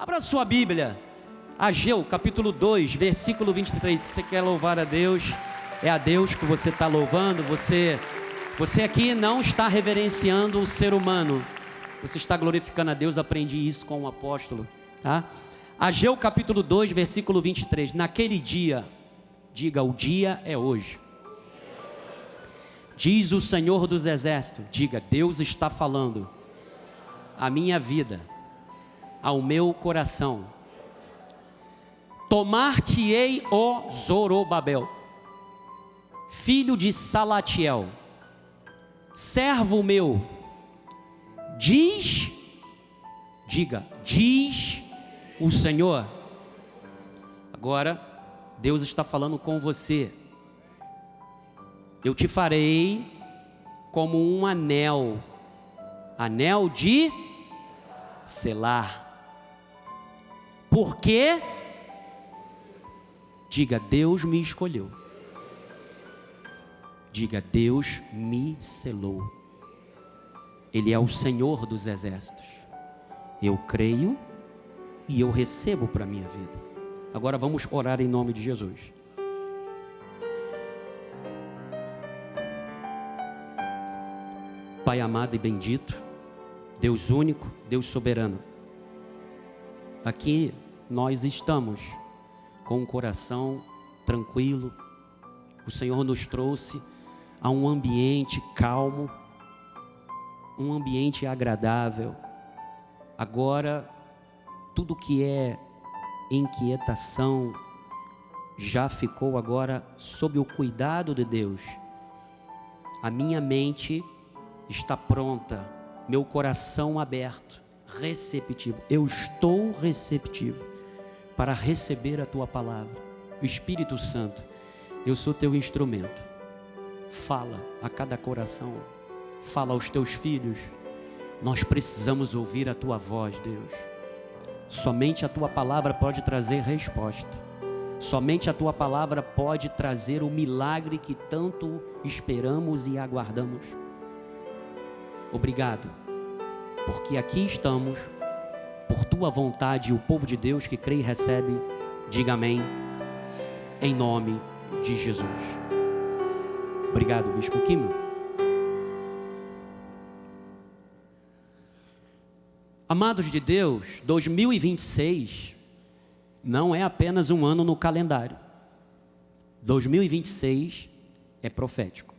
Abra sua Bíblia, Ageu, capítulo 2, versículo 23. Se você quer louvar a Deus, é a Deus que você está louvando. Você aqui não está reverenciando o ser humano, você está glorificando a Deus. Aprendi isso com o apóstolo, tá? Ageu, capítulo 2, versículo 23. Naquele dia, diga, o dia é hoje. Diz o Senhor dos Exércitos, diga, Deus está falando a minha vida, ao meu coração. Tomar-te-ei, ó Zorobabel, filho de Salatiel, servo meu, diz o Senhor. Agora, Deus está falando com você. Eu te farei como um anel de selar. Porque, diga, Deus me escolheu. Diga, Deus me selou. Ele é o Senhor dos Exércitos. Eu creio e eu recebo para a minha vida. Agora vamos orar em nome de Jesus. Pai amado e bendito, Deus único, Deus soberano, aqui nós estamos com um coração tranquilo. O Senhor nos trouxe a um ambiente calmo, um ambiente agradável. Agora, tudo que é inquietação já ficou agora sob o cuidado de Deus. A minha mente está pronta, meu coração aberto, receptivo. Eu estou receptivo para receber a tua palavra. O Espírito Santo, eu sou teu instrumento. Fala a cada coração, fala aos teus filhos. Nós precisamos ouvir a tua voz, Deus. Somente a tua palavra pode trazer resposta. Somente a tua palavra pode trazer o milagre que tanto esperamos e aguardamos. Obrigado, porque aqui estamos, por tua vontade, o povo de Deus que crê e recebe, diga amém, em nome de Jesus. Obrigado, Bispo Quimo. Amados de Deus, 2026 não é apenas um ano no calendário. 2026 é profético.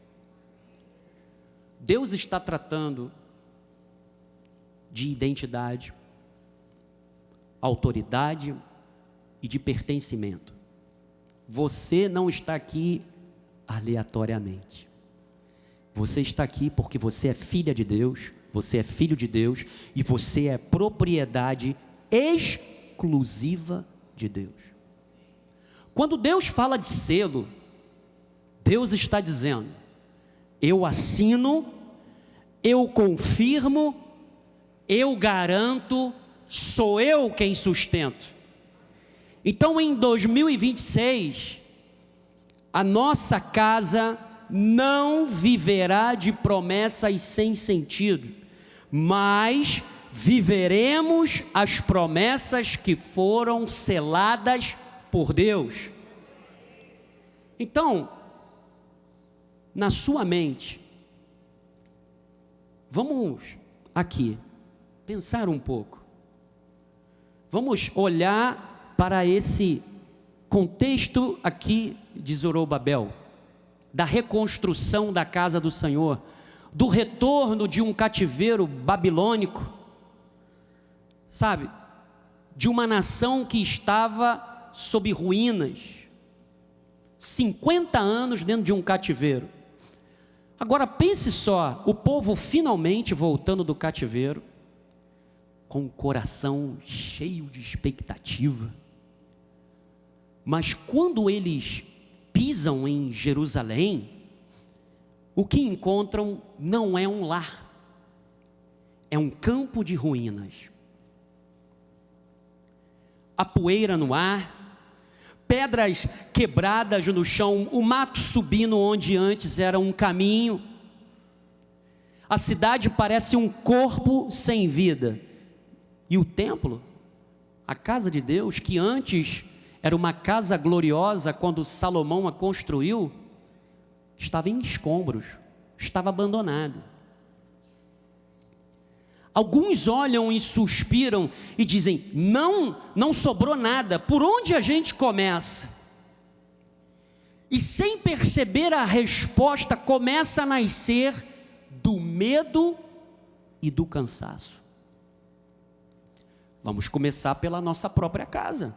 Deus está tratando de identidade, autoridade e de pertencimento. Você não está aqui aleatoriamente. Você está aqui porque você é filha de Deus, você é filho de Deus e você é propriedade exclusiva de Deus. Quando Deus fala de selo, Deus está dizendo: eu assino, eu confirmo, eu garanto, sou eu quem sustento. Então em 2026, a nossa casa não viverá de promessas sem sentido, mas viveremos as promessas que foram seladas por Deus. Então, na sua mente, vamos aqui pensar um pouco. Vamos olhar para esse contexto aqui de Zorobabel, da reconstrução da casa do Senhor, do retorno de um cativeiro babilônico, sabe, de uma nação que estava sob ruínas, 50 anos dentro de um cativeiro. Agora pense só, o povo finalmente voltando do cativeiro, com o coração cheio de expectativa. Mas quando eles pisam em Jerusalém, o que encontram não é um lar, é um campo de ruínas. A poeira no ar, pedras quebradas no chão, o mato subindo onde antes era um caminho. A cidade parece um corpo sem vida. E o templo A casa de Deus, que antes era uma casa gloriosa quando Salomão a construiu, estava em escombros, estava abandonada. Alguns olham e suspiram e dizem: não sobrou nada, por onde a gente começa? E sem perceber a resposta, começa a nascer do medo e do cansaço. Vamos começar pela nossa própria casa.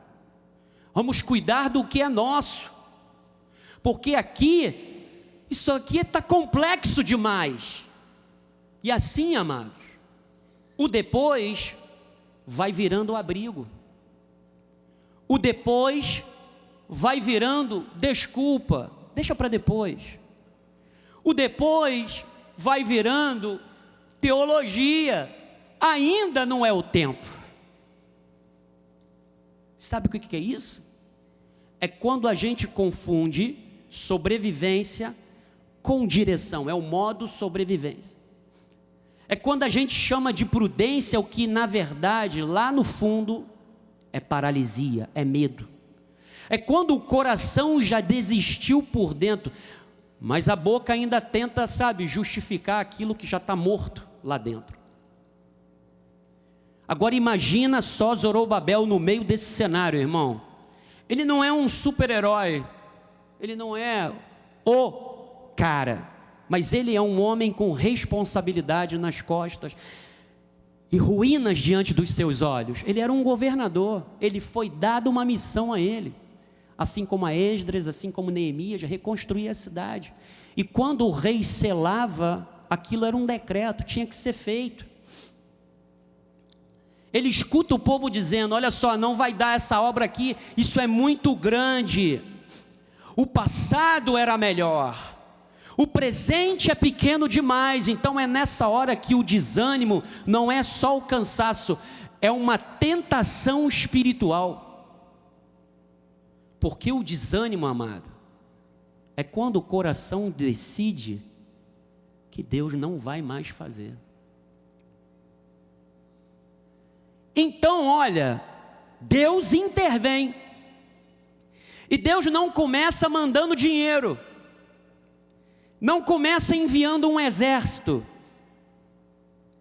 Vamos cuidar do que é nosso. Porque isso aqui está complexo demais. E assim, amados, o depois vai virando abrigo. O depois vai virando desculpa, deixa para depois. O depois vai virando teologia, ainda não é o tempo. Sabe o que é isso? É quando a gente confunde sobrevivência com direção, é o modo sobrevivência. É quando a gente chama de prudência o que na verdade, lá no fundo, é paralisia, é medo. É quando o coração já desistiu por dentro, mas a boca ainda tenta, justificar aquilo que já está morto lá dentro. Agora imagina só Zorobabel no meio desse cenário, irmão. Ele não é um super-herói, ele não é o cara, mas ele é um homem com responsabilidade nas costas e ruínas diante dos seus olhos. Ele era um governador, ele foi dado uma missão a ele, assim como a Esdras, assim como Neemias, reconstruir a cidade. E quando o rei selava, aquilo era um decreto, tinha que ser feito. Ele escuta o povo dizendo: olha só, não vai dar essa obra aqui, isso é muito grande. O passado era melhor, o presente é pequeno demais. Então é nessa hora que o desânimo não é só o cansaço, é uma tentação espiritual. Porque o desânimo, amado, é quando o coração decide que Deus não vai mais fazer. Então, olha, Deus intervém. E Deus não começa mandando dinheiro, não começa enviando um exército.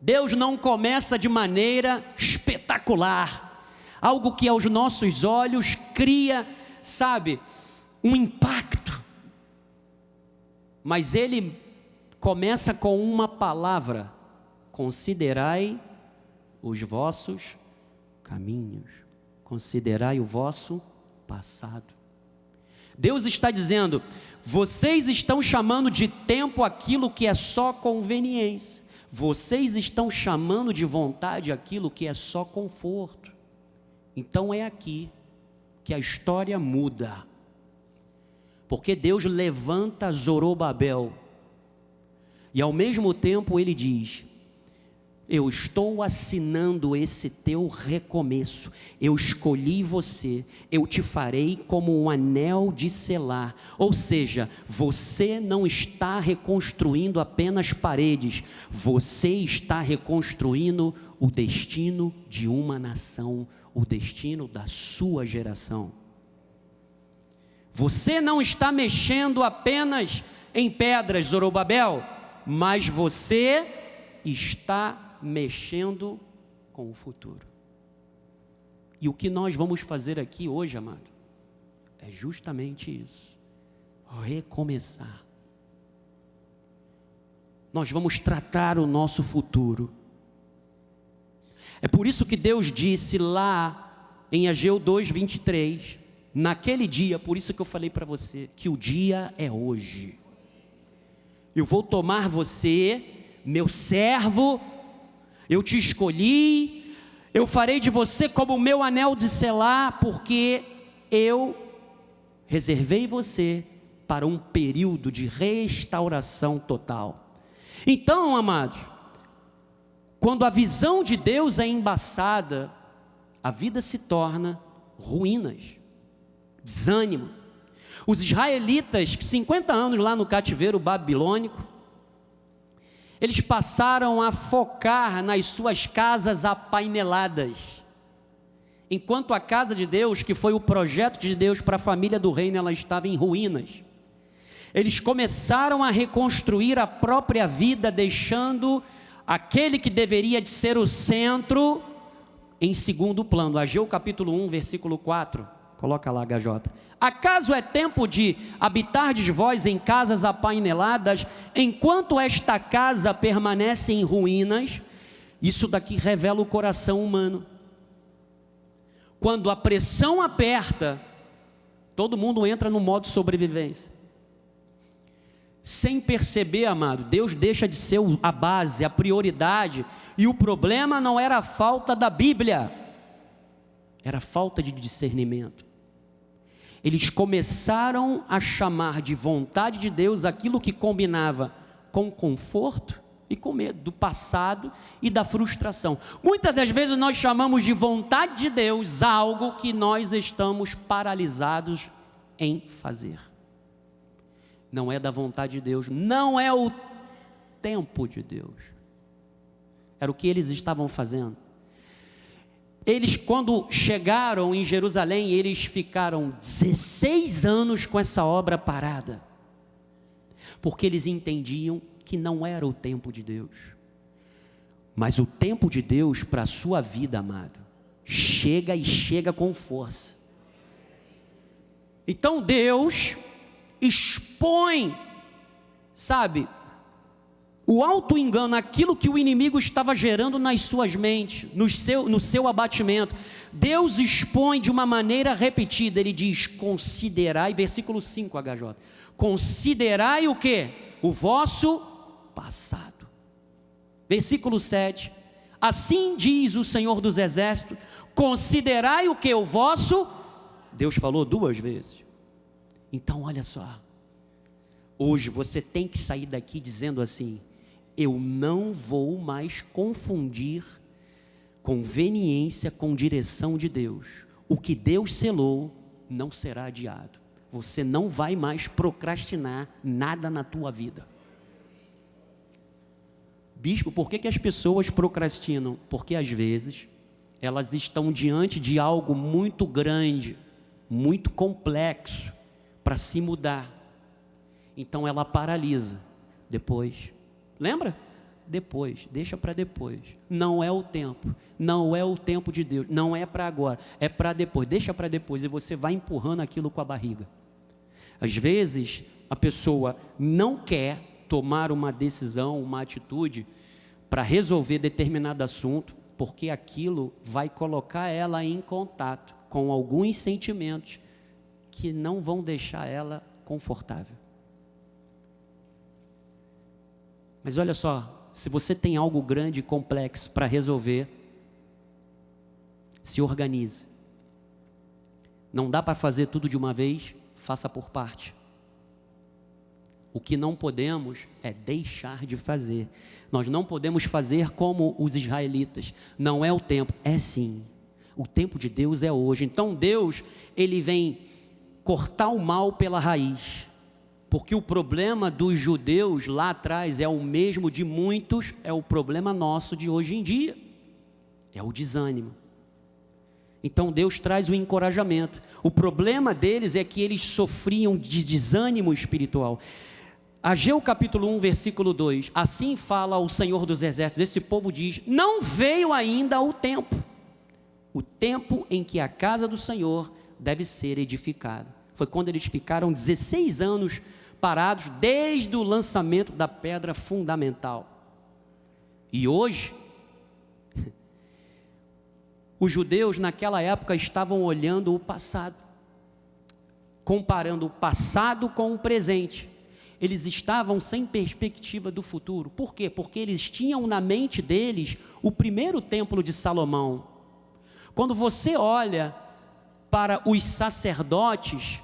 Deus não começa de maneira espetacular, algo que aos nossos olhos cria, um impacto. Mas Ele começa com uma palavra: considerai os vossos caminhos, considerai o vosso passado. Deus está dizendo: vocês estão chamando de tempo aquilo que é só conveniência, vocês estão chamando de vontade aquilo que é só conforto. Então é aqui que a história muda, porque Deus levanta Zorobabel e ao mesmo tempo Ele diz: eu estou assinando esse teu recomeço, eu escolhi você, eu te farei como um anel de selar. Ou seja, você não está reconstruindo apenas paredes, você está reconstruindo o destino de uma nação, o destino da sua geração. Você não está mexendo apenas em pedras, Zorobabel, mas você está mexendo com o futuro. E o que nós vamos fazer aqui hoje, amado, é justamente isso: recomeçar. Nós vamos tratar o nosso futuro. É por isso que Deus disse lá em Ageu 2:23, naquele dia, por isso que eu falei para você, que o dia é hoje. Eu vou tomar você, meu servo, eu te escolhi, eu farei de você como o meu anel de selar, porque eu reservei você para um período de restauração total. Então, amados, quando a visão de Deus é embaçada, a vida se torna ruínas, desânimo. Os israelitas, 50 anos lá no cativeiro babilônico, eles passaram a focar nas suas casas apaineladas. Enquanto a casa de Deus, que foi o projeto de Deus para a família do reino, ela estava em ruínas. Eles começaram a reconstruir a própria vida, deixando aquele que deveria de ser o centro em segundo plano. Ageu capítulo 1, versículo 4. Coloca lá, HJ. Acaso é tempo de habitardes vós em casas apaineladas, enquanto esta casa permanece em ruínas? Isso daqui revela o coração humano. Quando a pressão aperta, todo mundo entra no modo sobrevivência. Sem perceber, amado, Deus deixa de ser a base, a prioridade. E o problema não era a falta da Bíblia, era a falta de discernimento. Eles começaram a chamar de vontade de Deus aquilo que combinava com conforto e com medo do passado e da frustração. Muitas das vezes nós chamamos de vontade de Deus algo que nós estamos paralisados em fazer. Não é da vontade de Deus, não é o tempo de Deus. Era o que eles estavam fazendo. Eles, quando chegaram em Jerusalém, eles ficaram 16 anos com essa obra parada, porque eles entendiam que não era o tempo de Deus. Mas o tempo de Deus para a sua vida, amado, chega e chega com força. Então Deus expõe, sabe, o auto-engano, aquilo que o inimigo estava gerando nas suas mentes, no seu abatimento. Deus expõe de uma maneira repetida. Ele diz: considerai, versículo 5, HJ, considerai o que? O vosso passado. Versículo 7, assim diz o Senhor dos Exércitos, considerai o que? O vosso. Deus falou 2 vezes. Então olha só, hoje você tem que sair daqui dizendo assim: eu não vou mais confundir conveniência com direção de Deus. O que Deus selou não será adiado. Você não vai mais procrastinar nada na tua vida. Bispo, por que as pessoas procrastinam? Porque às vezes elas estão diante de algo muito grande, muito complexo para se mudar. Então ela paralisa. Depois, lembra? Depois, deixa para depois. Não é o tempo, não é o tempo de Deus, não é para agora, é para depois. Deixa para depois e você vai empurrando aquilo com a barriga. Às vezes a pessoa não quer tomar uma decisão, uma atitude para resolver determinado assunto, porque aquilo vai colocar ela em contato com alguns sentimentos que não vão deixar ela confortável. Mas olha só, se você tem algo grande e complexo para resolver, se organize. Não dá para fazer tudo de uma vez, faça por parte. O que não podemos é deixar de fazer. Nós não podemos fazer como os israelitas. Não é o tempo, é sim. O tempo de Deus é hoje. Então Deus, Ele vem cortar o mal pela raiz. Porque o problema dos judeus lá atrás é o mesmo de muitos, é o problema nosso de hoje em dia. É o desânimo. Então Deus traz o encorajamento. O problema deles é que eles sofriam de desânimo espiritual. Ageu capítulo 1, versículo 2. Assim fala o Senhor dos Exércitos. Esse povo diz: não veio ainda o tempo em que a casa do Senhor deve ser edificada. Foi quando eles ficaram 16 anos parados, desde o lançamento da pedra fundamental. E hoje, os judeus naquela época estavam olhando o passado, comparando o passado com o presente. Eles estavam sem perspectiva do futuro. Por quê? Porque eles tinham na mente deles o primeiro templo de Salomão. Quando você olha para os sacerdotes,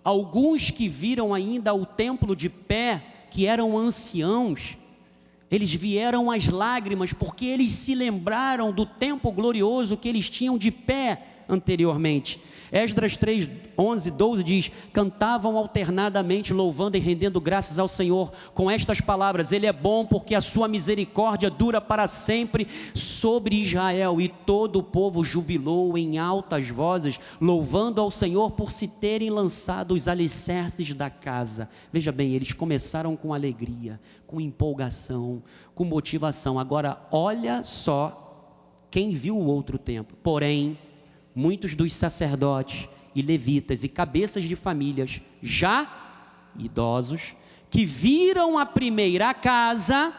alguns que viram ainda o templo de pé, que eram anciãos, eles vieram às lágrimas, porque eles se lembraram do tempo glorioso que eles tinham de pé anteriormente. Esdras 3, 11, 12 diz: cantavam alternadamente, louvando e rendendo graças ao Senhor com estas palavras: Ele é bom, porque a sua misericórdia dura para sempre sobre Israel. E todo o povo jubilou em altas vozes, louvando ao Senhor por se terem lançado os alicerces da casa. Veja bem, eles começaram com alegria, com empolgação, com motivação. Agora olha só quem viu o outro tempo. Porém, muitos dos sacerdotes e levitas e cabeças de famílias já idosos, que viram a primeira casa,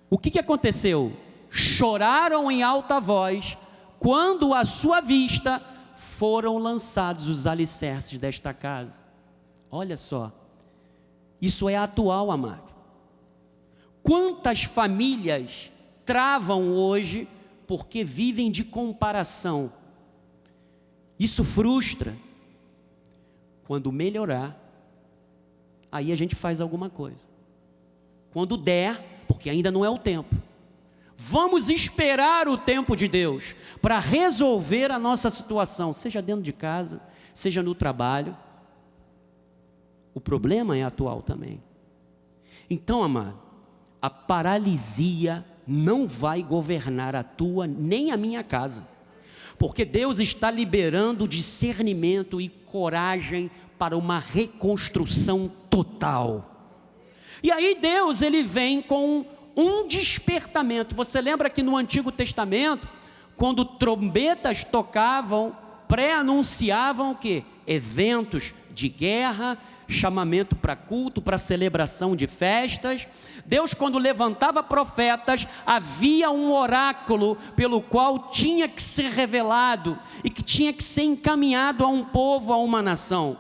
o que aconteceu? Choraram em alta voz, quando à sua vista foram lançados os alicerces desta casa. Olha só, isso é atual, amado. Quantas famílias travam hoje porque vivem de comparação? Isso frustra. Quando melhorar, aí a gente faz alguma coisa. Quando der, porque ainda não é o tempo. Vamos esperar o tempo de Deus para resolver a nossa situação, seja dentro de casa, seja no trabalho. O problema é atual também. Então, amado, a paralisia não vai governar a tua nem a minha casa, porque Deus está liberando discernimento e coragem para uma reconstrução total. E aí Deus, ele vem com um despertamento. Você lembra que no Antigo Testamento, quando trombetas tocavam, pré-anunciavam o quê? Eventos de guerra, chamamento para culto, para celebração de festas. Deus, quando levantava profetas, havia um oráculo pelo qual tinha que ser revelado e que tinha que ser encaminhado a um povo, a uma nação.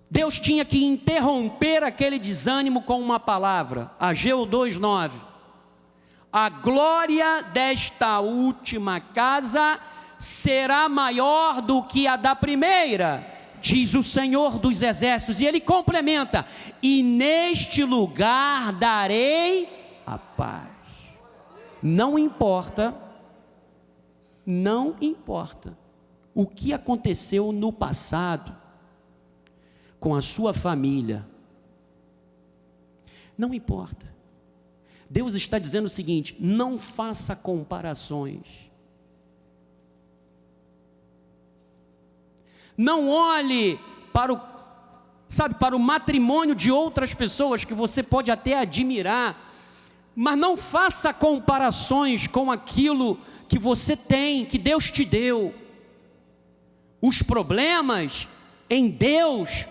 Deus tinha que interromper aquele desânimo com uma palavra. Ageu 2:9. A glória desta última casa será maior do que a da primeira, diz o Senhor dos Exércitos. E ele complementa: e neste lugar darei a paz. Não importa o que aconteceu no passado com a sua família, não importa. Deus está dizendo o seguinte: não faça comparações. Não olhe para o matrimônio de outras pessoas que você pode até admirar, mas não faça comparações com aquilo que você tem, que Deus te deu. Os problemas em Deus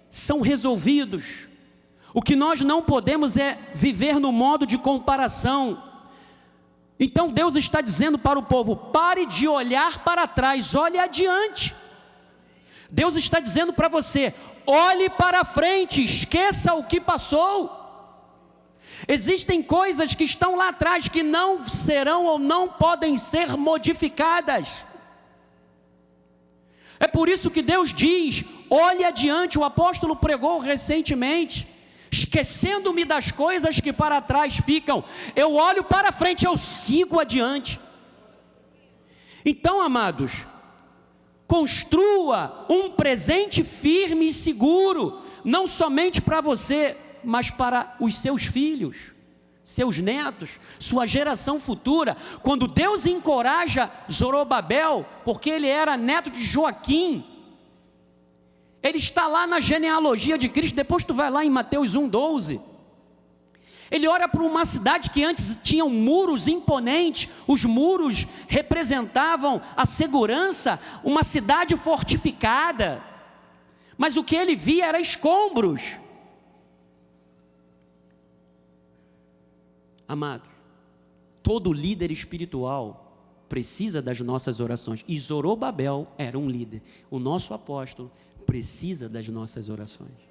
são resolvidos. O que nós não podemos é viver no modo de comparação. Então Deus está dizendo para o povo: pare de olhar para trás, olhe adiante. Deus está dizendo para você: olhe para frente, esqueça o que passou. Existem coisas que estão lá atrás que não serão ou não podem ser modificadas. É por isso que Deus diz: olhe adiante. O apóstolo pregou recentemente: esquecendo-me das coisas que para trás ficam, eu olho para frente, eu sigo adiante. Então, amados, construa um presente firme e seguro, não somente para você, mas para os seus filhos, seus netos, sua geração futura. Quando Deus encoraja Zorobabel, porque ele era neto de Joaquim, ele está lá na genealogia de Cristo. Depois tu vai lá em Mateus 1:12. Ele olha para uma cidade que antes tinha muros imponentes. Os muros representavam a segurança, uma cidade fortificada. Mas o que ele via era escombros. Amado, todo líder espiritual precisa das nossas orações. E Zorobabel era um líder. O nosso apóstolo precisa das nossas orações.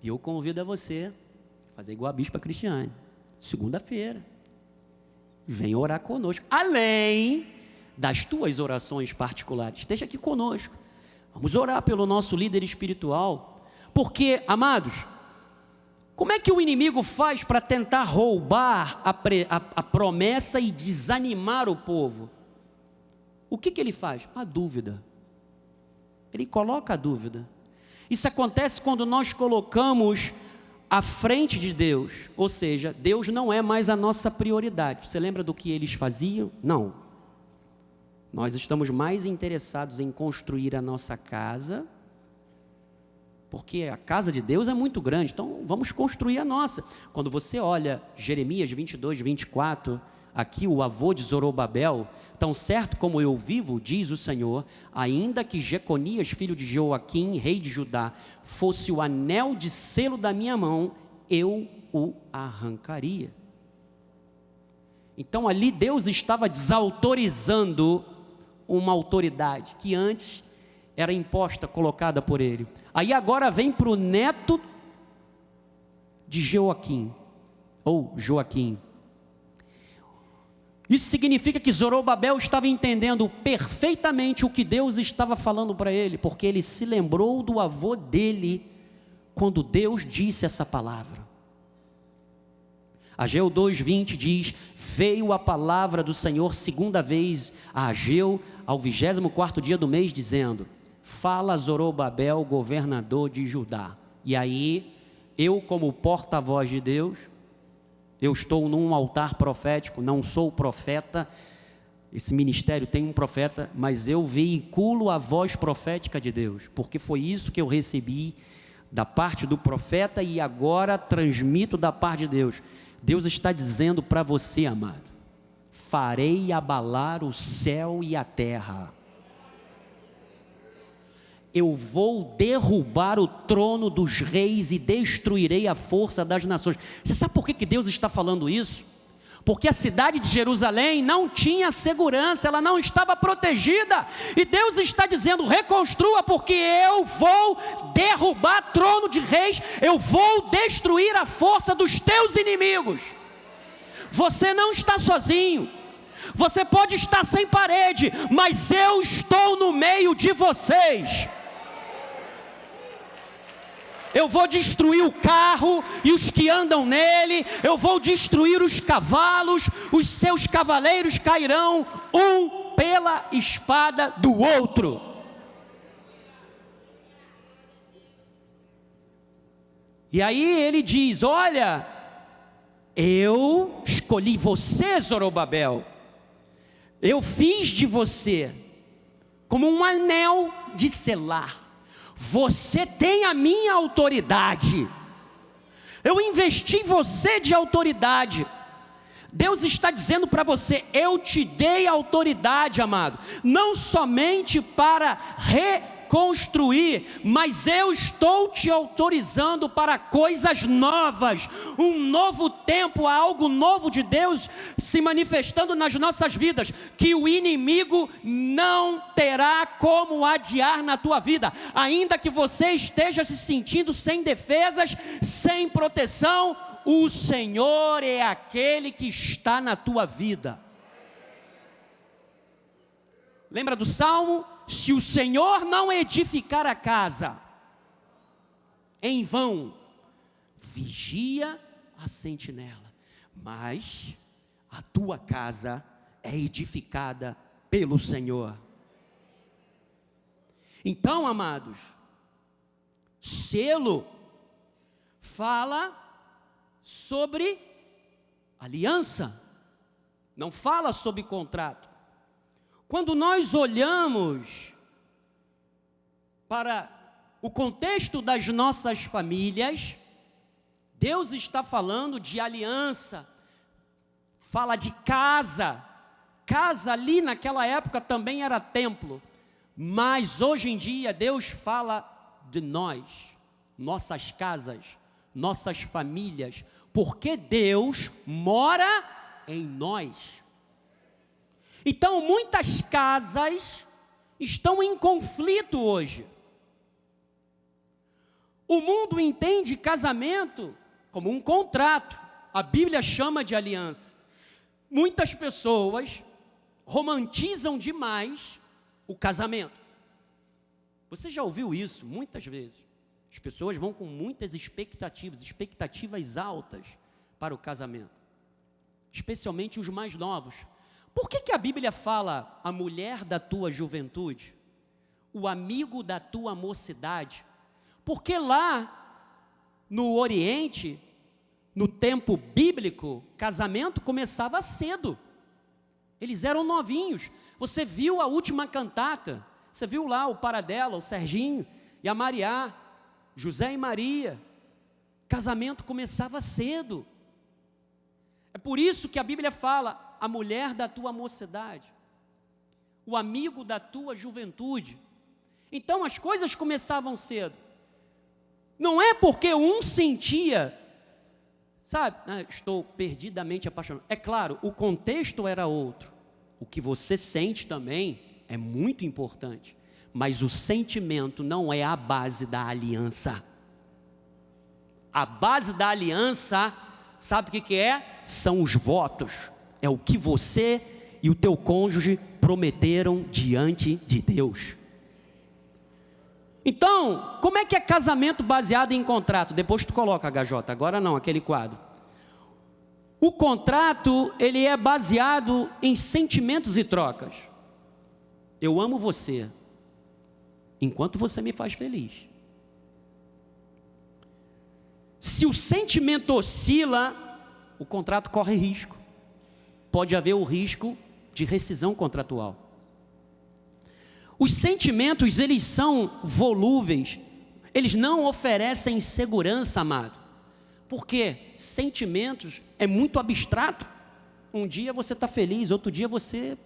E eu convido a você a fazer igual a Bispa Cristiane. Segunda-feira, vem orar conosco, além das tuas orações particulares. Esteja aqui conosco. Vamos orar pelo nosso líder espiritual. Porque, amados, Como é que o inimigo faz para tentar roubar a promessa e desanimar o povo? O que ele faz? A dúvida. Ele coloca a dúvida. Isso acontece quando nós colocamos à frente de Deus, ou seja, Deus não é mais a nossa prioridade. Você lembra do que eles faziam? Não. Nós estamos mais interessados em construir a nossa casa, porque a casa de Deus é muito grande, então vamos construir a nossa. Quando você olha Jeremias 22, 24, aqui o avô de Zorobabel: tão certo como eu vivo, diz o Senhor, ainda que Jeconias, filho de Joaquim, rei de Judá, fosse o anel de selo da minha mão, eu o arrancaria. Então ali Deus estava desautorizando uma autoridade que antes era imposta, colocada por ele. Aí agora vem para o neto de Joaquim, ou Joaquim. Isso significa que Zorobabel estava entendendo perfeitamente o que Deus estava falando para ele, porque ele se lembrou do avô dele, quando Deus disse essa palavra. Ageu 2:20 diz: veio a palavra do Senhor segunda vez a Ageu, ao 24º dia do mês, dizendo: fala Zorobabel, governador de Judá. E aí, eu como porta-voz de Deus, eu estou num altar profético, não sou profeta, esse ministério tem um profeta, mas eu veiculo a voz profética de Deus, porque foi isso que eu recebi da parte do profeta e agora transmito da parte de Deus. Deus está dizendo para você, amado: farei abalar o céu e a terra. Eu vou derrubar o trono dos reis e destruirei a força das nações. Você sabe por que Deus está falando isso? Porque a cidade de Jerusalém não tinha segurança, ela não estava protegida. E Deus está dizendo: reconstrua, porque eu vou derrubar trono de reis, eu vou destruir a força dos teus inimigos. Você não está sozinho. Você pode estar sem parede, mas eu estou no meio de vocês. Eu vou destruir o carro e os que andam nele, eu vou destruir os cavalos, os seus cavaleiros cairão um pela espada do outro. E aí ele diz: olha, eu escolhi você, Zorobabel, eu fiz de você como um anel de selar. Você tem a minha autoridade. Eu investi em você de autoridade. Deus está dizendo para você: eu te dei autoridade, amado, não somente para reconstruir, mas eu estou te autorizando para coisas novas, um novo tempo, algo novo de Deus se manifestando nas nossas vidas, que o inimigo não terá como adiar na tua vida, ainda que você esteja se sentindo sem defesas, sem proteção. O Senhor é aquele que está na tua vida. Lembra do Salmo? Se o Senhor não edificar a casa, em vão vigia a sentinela, mas a tua casa é edificada pelo Senhor. Então, amados, selo fala sobre aliança, não fala sobre contrato. Quando nós olhamos para o contexto das nossas famílias, Deus está falando de aliança, fala de casa. Casa ali naquela época também era templo, mas hoje em dia Deus fala de nós, nossas casas, nossas famílias, porque Deus mora em nós. Então muitas casas estão em conflito hoje. O mundo entende casamento como um contrato, a Bíblia chama de aliança. Muitas pessoas romantizam demais o casamento. Você já ouviu isso muitas vezes? As pessoas vão com muitas expectativas altas para o casamento, especialmente os mais novos. Por que a Bíblia fala a mulher da tua juventude, o amigo da tua mocidade? Porque lá no Oriente, no tempo bíblico, casamento começava cedo. Eles eram novinhos. Você viu a última cantata, você viu lá o Paradela, o Serginho e a Mariá, José e Maria. Casamento começava cedo. É por isso que a Bíblia fala a mulher da tua mocidade, o amigo da tua juventude. Então as coisas começavam cedo. Não é porque um sentia, sabe, estou perdidamente apaixonado. É claro, o contexto era outro. O que você sente também é muito importante. Mas o sentimento não é a base da aliança. A base da aliança, sabe o que é? São os votos. É o que você e o teu cônjuge prometeram diante de Deus. Então, como é que é casamento baseado em contrato? Depois tu coloca, HJ, agora não, aquele quadro. O contrato, ele é baseado em sentimentos e trocas. Eu amo você, enquanto você me faz feliz. Se o sentimento oscila, o contrato corre risco. Pode haver o risco de rescisão contratual. Os sentimentos, eles são volúveis, eles não oferecem segurança, amado, porque sentimentos é muito abstrato. Um dia você está feliz, outro dia você,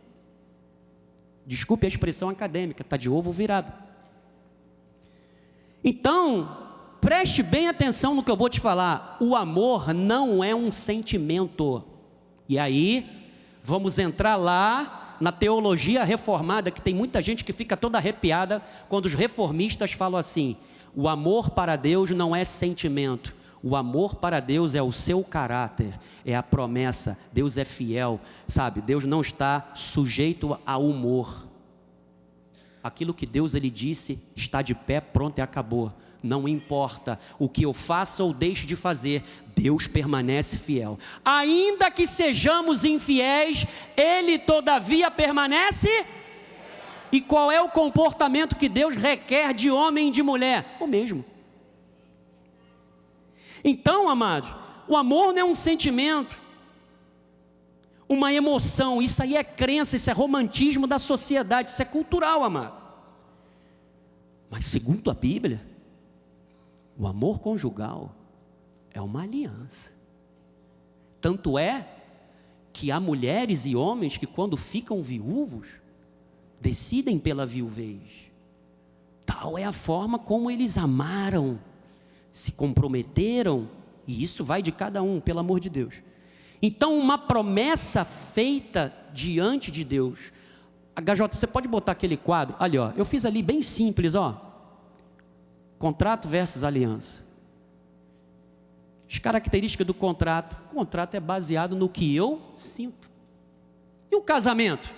desculpe a expressão acadêmica, está de ovo virado. Então, preste bem atenção no que eu vou te falar. O amor não é um sentimento. E aí, vamos entrar lá na teologia reformada, que tem muita gente que fica toda arrepiada quando os reformistas falam assim: o amor para Deus não é sentimento, o amor para Deus é o seu caráter, é a promessa, Deus é fiel, sabe? Deus não está sujeito a humor. Aquilo que Deus ele disse está de pé, pronto e acabou. Não importa o que eu faça ou deixe de fazer, Deus permanece fiel. Ainda que sejamos infiéis, Ele todavia permanece. E qual é o comportamento que Deus requer de homem e de mulher? O mesmo. Então, amados, o amor não é um sentimento, uma emoção. Isso aí é crença, isso é romantismo da sociedade, isso é cultural, amado. Mas segundo a Bíblia, o amor conjugal é uma aliança. Tanto é que há mulheres e homens que quando ficam viúvos, decidem pela viuvez. Tal é a forma como eles amaram, se comprometeram, e isso vai de cada um, pelo amor de Deus. Então uma promessa feita diante de Deus. HJ, você pode botar aquele quadro, ali ó, eu fiz ali bem simples, ó. Contrato versus aliança. As características do contrato. O contrato é baseado no que eu sinto. E o casamento?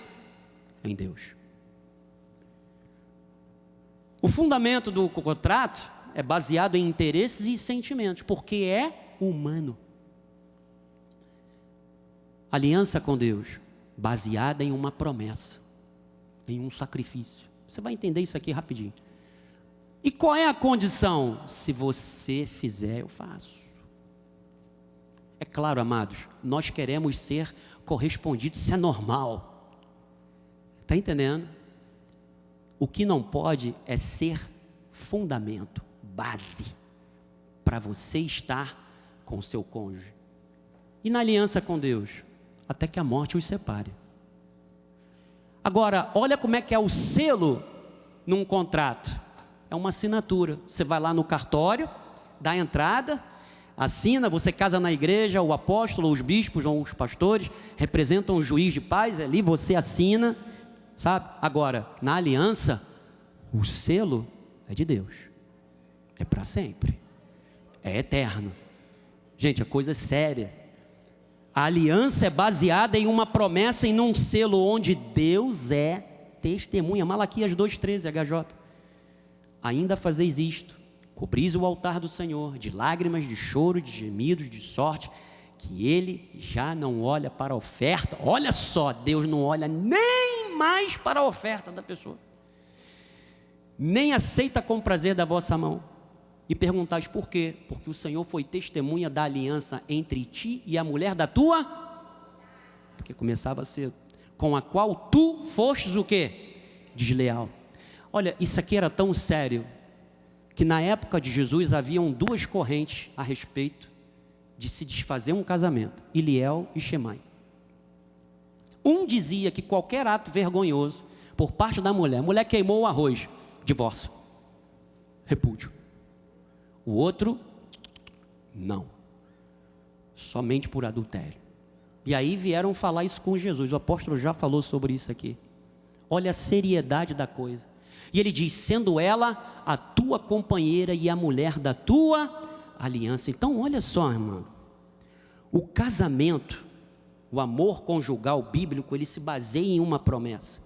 Em Deus. O fundamento do contrato é baseado em interesses e sentimentos, porque é humano. Aliança com Deus, baseada em uma promessa, em um sacrifício. Você vai entender isso aqui rapidinho. E qual é a condição? Se você fizer, eu faço. É claro, amados, nós queremos ser correspondidos, isso é normal. Está entendendo? O que não pode é ser fundamento, base, para você estar com o seu cônjuge. E na aliança com Deus, até que a morte os separe. Agora, olha como é que é o selo num contrato. É uma assinatura. Você vai lá no cartório, dá a entrada, assina, você casa na igreja, o apóstolo, os bispos ou os pastores representam o juiz de paz, ali você assina, sabe? Agora, na aliança, o selo é de Deus. É para sempre. É eterno. Gente, a coisa é séria. A aliança é baseada em uma promessa, em um selo onde Deus é testemunha. Malaquias 2,13, HJ. Ainda fazeis isto, cobris o altar do Senhor de lágrimas, de choro, de gemidos, de sorte, que Ele já não olha para a oferta. Olha só, Deus não olha nem mais para a oferta da pessoa, nem aceita com prazer da vossa mão. E perguntais por quê? Porque o Senhor foi testemunha da aliança entre ti e a mulher da tua, porque começava a ser, com a qual tu fostes o quê? Desleal. Olha, isso aqui era tão sério, que na época de Jesus haviam duas correntes a respeito de se desfazer um casamento, Iliel e Shemai. Um dizia que qualquer ato vergonhoso por parte da mulher, a mulher queimou o arroz, divórcio, repúdio. O outro, não, somente por adultério. E aí vieram falar isso com Jesus, o apóstolo já falou sobre isso aqui. Olha a seriedade da coisa. E ele diz, sendo ela a tua companheira e a mulher da tua aliança. Então olha só, irmão, o casamento, o amor conjugal bíblico, ele se baseia em uma promessa.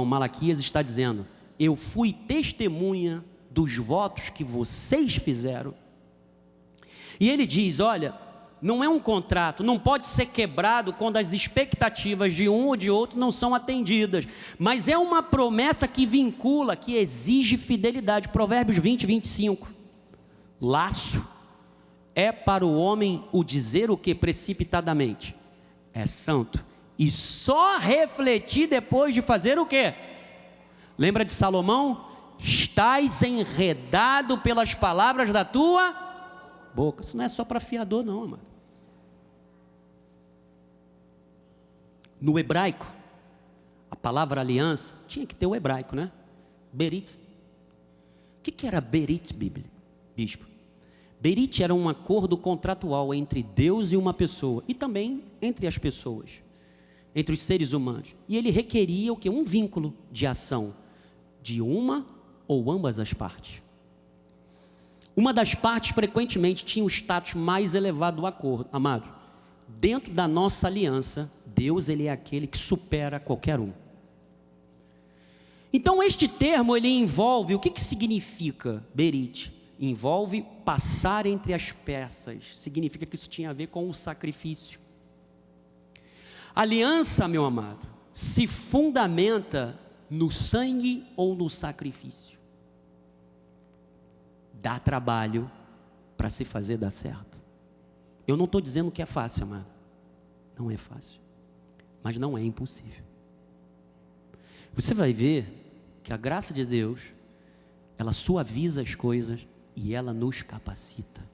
Malaquias está dizendo, eu fui testemunha dos votos que vocês fizeram. E ele diz, olha, não é um contrato, não pode ser quebrado quando as expectativas de um ou de outro não são atendidas, mas é uma promessa que vincula, que exige fidelidade. Provérbios 20, 25, laço é para o homem o dizer o que precipitadamente é santo, e só refletir depois de fazer o que? Lembra de Salomão? Estás enredado pelas palavras da tua boca. Isso não é só para fiador não, amado. No hebraico, a palavra aliança, tinha que ter o hebraico, né? Berit. O que era Berit, Bíblia? Bispo. Berit era um acordo contratual entre Deus e uma pessoa, e também entre as pessoas, entre os seres humanos. E ele requeria o quê? Um vínculo de ação de uma ou ambas as partes. Uma das partes frequentemente tinha o status mais elevado do acordo. Amado, dentro da nossa aliança, Deus, ele é aquele que supera qualquer um. Então este termo, ele envolve, o que significa Berit? Envolve passar entre as peças, significa que isso tinha a ver com o sacrifício. Aliança, meu amado, se fundamenta no sangue ou no sacrifício. Dá trabalho para se fazer dar certo. Eu não estou dizendo que é fácil, amado. Não é fácil, mas não é impossível. Você vai ver que a graça de Deus, ela suaviza as coisas e ela nos capacita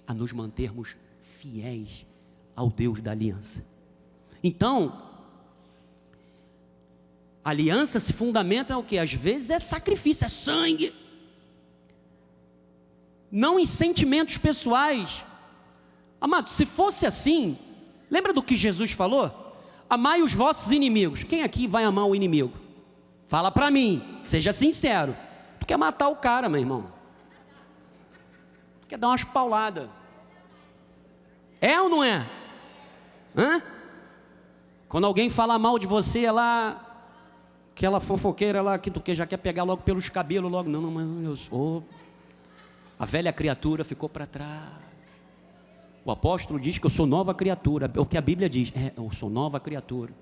a nos mantermos fiéis ao Deus da aliança. Então, a aliança se fundamenta no que? Às vezes é sacrifício, é sangue, não em sentimentos pessoais. Amado, se fosse assim, lembra do que Jesus falou? Amai os vossos inimigos. Quem aqui vai amar o inimigo? Fala para mim, seja sincero. Tu quer matar o cara, meu irmão, tu quer dar umas pauladas. É ou não é? Hã? Quando alguém fala mal de você, ela, aquela fofoqueira lá, que tu já quer pegar logo pelos cabelos, logo, não, mas eu sou. A velha criatura ficou para trás. O apóstolo diz que eu sou nova criatura, o que a Bíblia diz, eu sou nova criatura.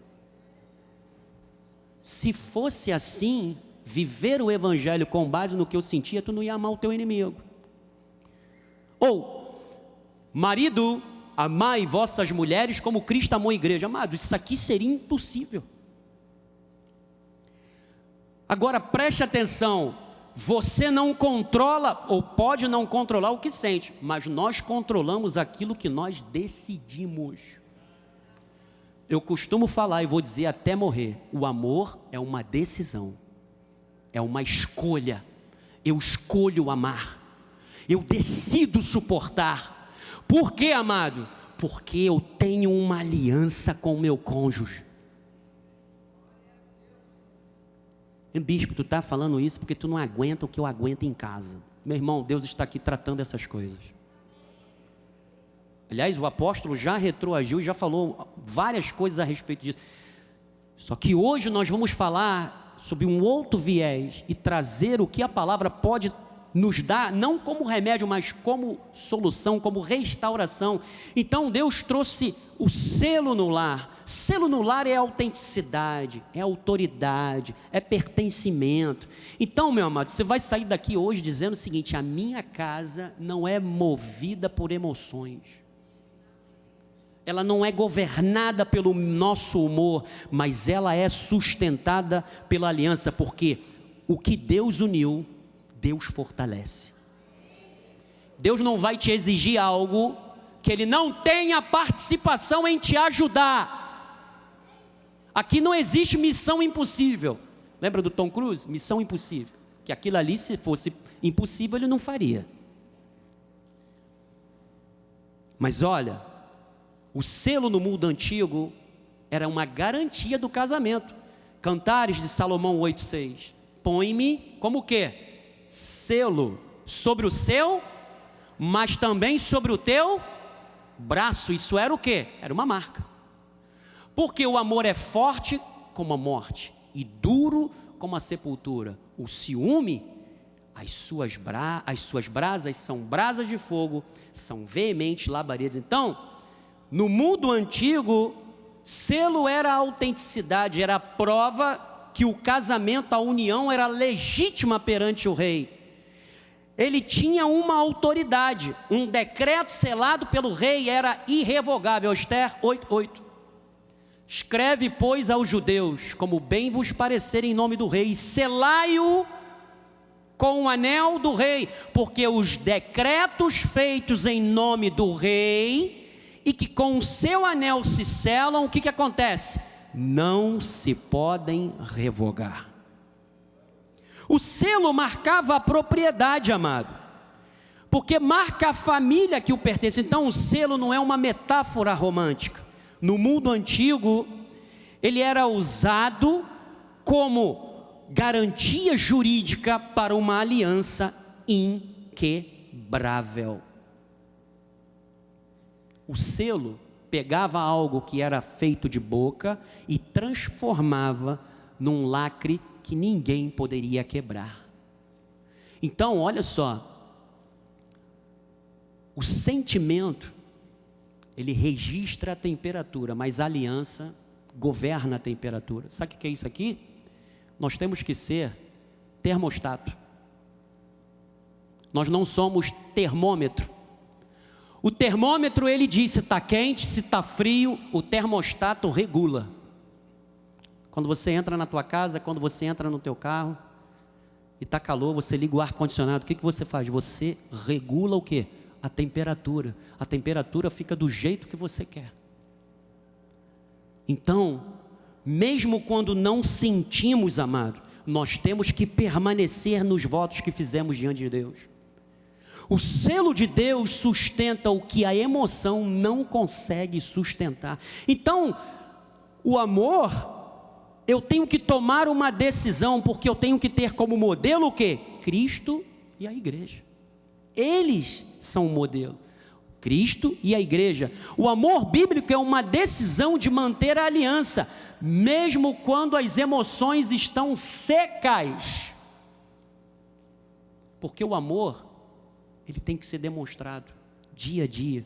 Se fosse assim, viver o evangelho com base no que eu sentia, tu não ia amar o teu inimigo. Ou, marido, amai vossas mulheres como Cristo amou a igreja. Amado, isso aqui seria impossível. Agora preste atenção, você não controla, ou pode não controlar o que sente, mas nós controlamos aquilo que nós decidimos. Eu costumo falar e vou dizer até morrer, o amor é uma decisão, é uma escolha. Eu escolho amar, eu decido suportar. Por quê, amado? Porque eu tenho uma aliança com o meu cônjuge. Bispo, tu está falando isso porque tu não aguenta o que eu aguento em casa. Meu irmão, Deus está aqui tratando essas coisas. Aliás, o apóstolo já retroagiu, já falou várias coisas a respeito disso. Só que hoje nós vamos falar sob um outro viés e trazer o que a palavra pode nos dar, não como remédio, mas como solução, como restauração. Então Deus trouxe o selo no lar. Selo no lar é autenticidade, é autoridade, é pertencimento. Então, meu amado, você vai sair daqui hoje dizendo o seguinte: a minha casa não é movida por emoções, ela não é governada pelo nosso humor, mas ela é sustentada pela aliança, porque o que Deus uniu, Deus fortalece. Deus não vai te exigir algo que Ele não tenha participação em te ajudar. Aqui não existe missão impossível. Lembra do Tom Cruise? Missão impossível. Que aquilo ali, se fosse impossível, ele não faria. Mas olha, o selo no mundo antigo era uma garantia do casamento. Cantares de Salomão 8,6. Põe-me como o quê? Selo sobre o seu, mas também sobre o teu braço. Isso era o quê? Era uma marca. Porque o amor é forte como a morte e duro como a sepultura. O ciúme, as suas brasas são brasas de fogo, são veementes labaredas. Então, no mundo antigo, selo era a autenticidade, era a prova que o casamento, a união era legítima perante o rei. Ele tinha uma autoridade, um decreto selado pelo rei era irrevogável. Esther 8:8. Escreve, pois, aos judeus, como bem vos parecer em nome do rei, selai-o com o anel do rei, porque os decretos feitos em nome do rei, e que com o seu anel se selam, o que acontece? Não se podem revogar. O selo marcava a propriedade, amado, porque marca a família que o pertence. Então o selo não é uma metáfora romântica. No mundo antigo, ele era usado como garantia jurídica para uma aliança inquebrável. O selo pegava algo que era feito de boca e transformava num lacre que ninguém poderia quebrar. Então, olha só, o sentimento, ele registra a temperatura, mas a aliança governa a temperatura. Sabe o que é isso aqui? Nós temos que ser termostato. Nós não somos termômetro. O termômetro, ele diz se está quente, se está frio. O termostato regula. Quando você entra na tua casa, quando você entra no teu carro e está calor, você liga o ar-condicionado. O que você faz? Você regula o quê? A temperatura. A temperatura fica do jeito que você quer. Então, mesmo quando não sentimos, amado, nós temos que permanecer nos votos que fizemos diante de Deus. O selo de Deus sustenta o que a emoção não consegue sustentar. Então, o amor, eu tenho que tomar uma decisão, porque eu tenho que ter como modelo o quê? Cristo e a igreja. Eles são o modelo, Cristo e a igreja. O amor bíblico é uma decisão de manter a aliança, mesmo quando as emoções estão secas. Porque o amor, ele tem que ser demonstrado dia a dia.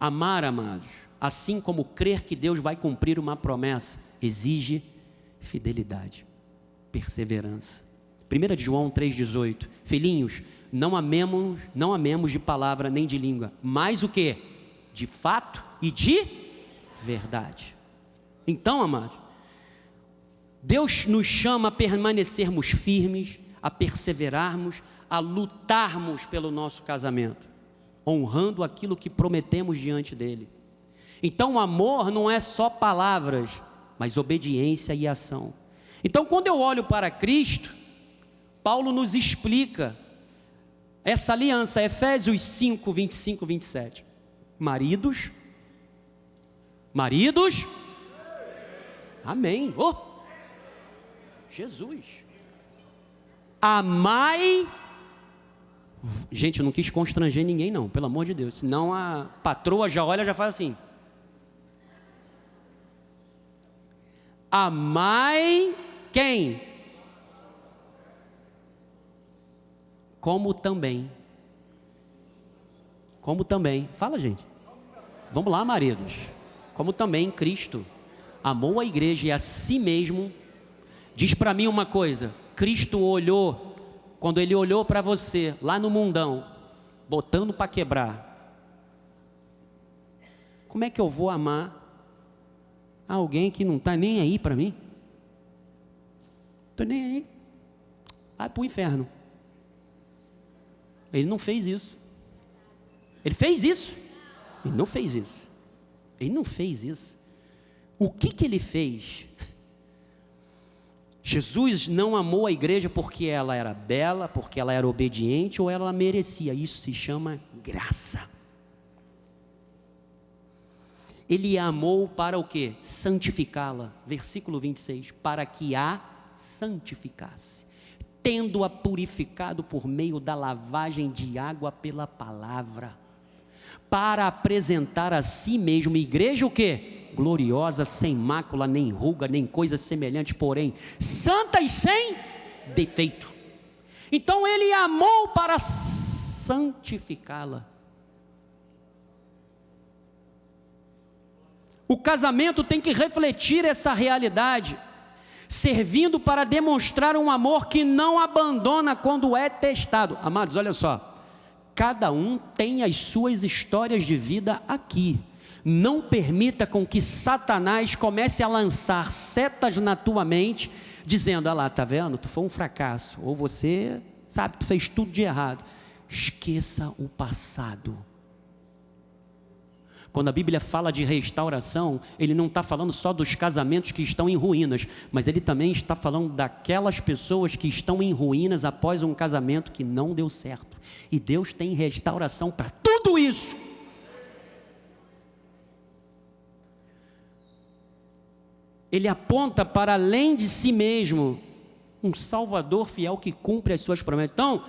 Amar, amados, assim como crer que Deus vai cumprir uma promessa, exige fidelidade, perseverança. 1 João 3,18. Filhinhos, não amemos de palavra nem de língua, mas o que? De fato e de verdade. Então, amado, Deus nos chama a permanecermos firmes, a perseverarmos, a lutarmos pelo nosso casamento, honrando aquilo que prometemos diante dele. Então o amor não é só palavras, mas obediência e ação. Então quando eu olho para Cristo, Paulo nos explica essa aliança, Efésios 5, 25, 27. Maridos, amém, oh, Jesus, amai. Gente, eu não quis constranger ninguém não, pelo amor de Deus, senão a patroa já olha, já faz assim. Amai quem? como também, fala gente, vamos lá maridos, como também Cristo amou a igreja e a si mesmo. Diz para mim uma coisa, Cristo olhou, quando Ele olhou para você, lá no mundão, botando para quebrar, como é que eu vou amar alguém que não está nem aí para mim? Estou nem aí, vai para o inferno. Ele não fez isso. Ele fez isso? Ele não fez isso. Ele não fez isso. O que ele fez? Jesus não amou a igreja porque ela era bela, porque ela era obediente ou ela merecia. Isso se chama graça. Ele a amou para o quê? Santificá-la. Versículo 26. Para que a santificasse, tendo-a purificado por meio da lavagem de água pela palavra, para apresentar a si mesmo, igreja o quê? Gloriosa, sem mácula, nem ruga, nem coisa semelhante, porém santa e sem defeito. Então ele amou para santificá-la. O casamento tem que refletir essa realidade, servindo para demonstrar um amor que não abandona quando é testado. Amados, olha só, cada um tem as suas histórias de vida aqui. Não permita com que Satanás comece a lançar setas na tua mente, dizendo, lá, tá vendo, tu foi um fracasso, ou você, sabe, tu fez tudo de errado. Esqueça o passado. Quando a Bíblia fala de restauração, ele não está falando só dos casamentos que estão em ruínas, mas ele também está falando daquelas pessoas que estão em ruínas após um casamento que não deu certo. E Deus tem restauração para tudo isso. Ele aponta para além de si mesmo, um Salvador fiel que cumpre as suas promessas. Então,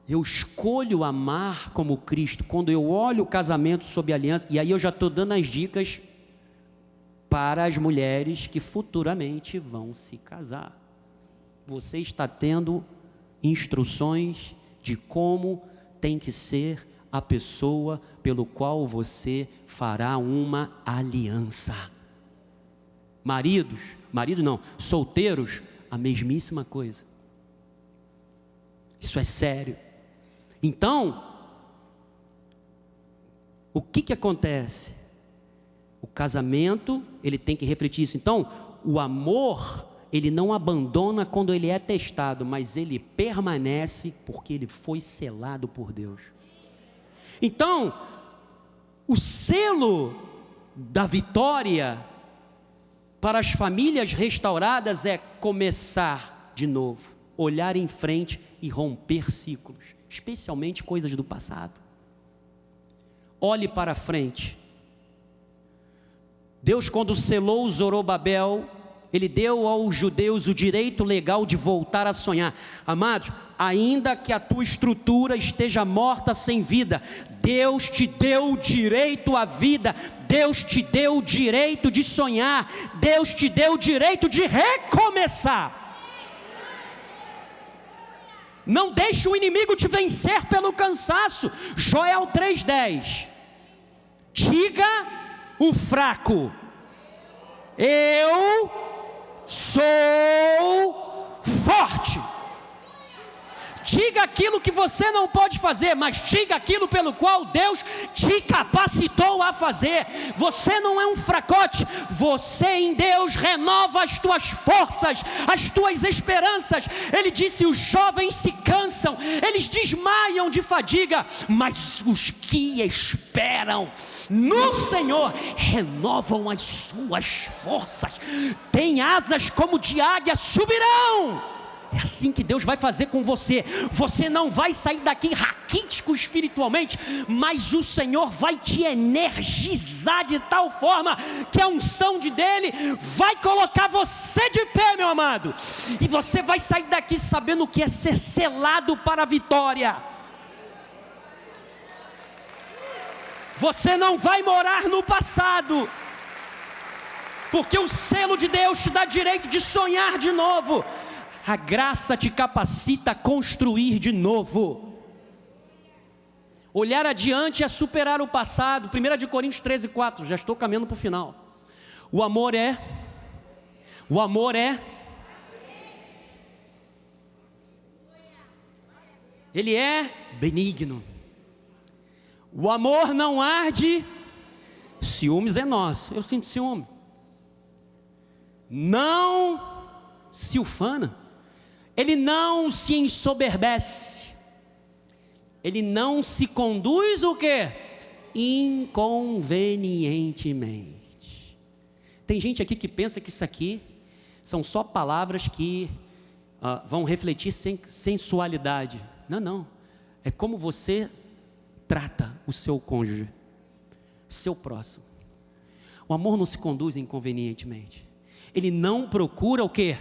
eu escolho amar como Cristo, quando eu olho o casamento sob aliança, e aí eu já estou dando as dicas para as mulheres que futuramente vão se casar. Você está tendo instruções de como tem que ser a pessoa pelo qual você fará uma aliança. Solteiros, a mesmíssima coisa. Isso é sério. Então, o que acontece? O casamento, ele tem que refletir isso. Então, o amor, ele não abandona quando ele é testado, mas ele permanece porque ele foi selado por Deus. Então, o selo da vitória para as famílias restauradas é começar de novo, olhar em frente e romper ciclos, especialmente coisas do passado. Olhe para frente. Deus, quando selou Zorobabel, Ele deu aos judeus o direito legal de voltar a sonhar. Amados, ainda que a tua estrutura esteja morta sem vida, Deus te deu o direito à vida. Deus te deu o direito de sonhar. Deus te deu o direito de recomeçar. Não deixe o inimigo te vencer pelo cansaço. Joel 3:10. Diga o fraco: eu sou forte. Diga aquilo que você não pode fazer, mas diga aquilo pelo qual Deus te capacitou a fazer. Você não é um fracote. Você em Deus renova as tuas forças, as tuas esperanças. Ele disse: os jovens se cansam, eles desmaiam de fadiga, mas os que esperam no Senhor renovam as suas forças. Tem asas como de águia, subirão. É assim que Deus vai fazer com você. Você não vai sair daqui raquítico espiritualmente, mas o Senhor vai te energizar de tal forma que a unção dele vai colocar você de pé, meu amado. E você vai sair daqui sabendo o que é ser selado para a vitória. Você não vai morar no passado, porque o selo de Deus te dá direito de sonhar de novo. A graça te capacita a construir de novo. Olhar adiante é superar o passado. 1 Coríntios 13:4, já estou caminhando para o final. O amor é ele é benigno. O amor não arde, ciúmes é nosso. Eu sinto ciúme. Não se ufana. Ele não se ensoberbece. Ele não se conduz o quê? Inconvenientemente. Tem gente aqui que pensa que isso aqui são só palavras que vão refletir sensualidade. Não, não. É como você trata o seu cônjuge, seu próximo. O amor não se conduz inconvenientemente. Ele não procura o quê?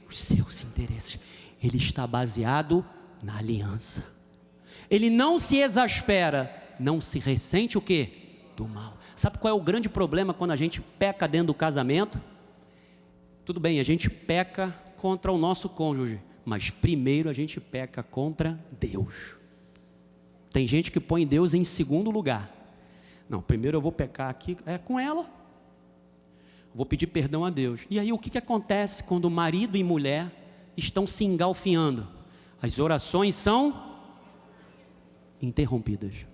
Os seus interesses. Ele está baseado na aliança. Ele não se exaspera, não se ressente o quê? Do mal. Sabe qual é o grande problema quando a gente peca dentro do casamento? Tudo bem, a gente peca contra o nosso cônjuge, mas primeiro a gente peca contra Deus. Tem gente que põe Deus em segundo lugar. Não, primeiro eu vou pecar aqui com ela, vou pedir perdão a Deus. E aí o que acontece quando marido e mulher estão se engalfinhando? As orações são interrompidas.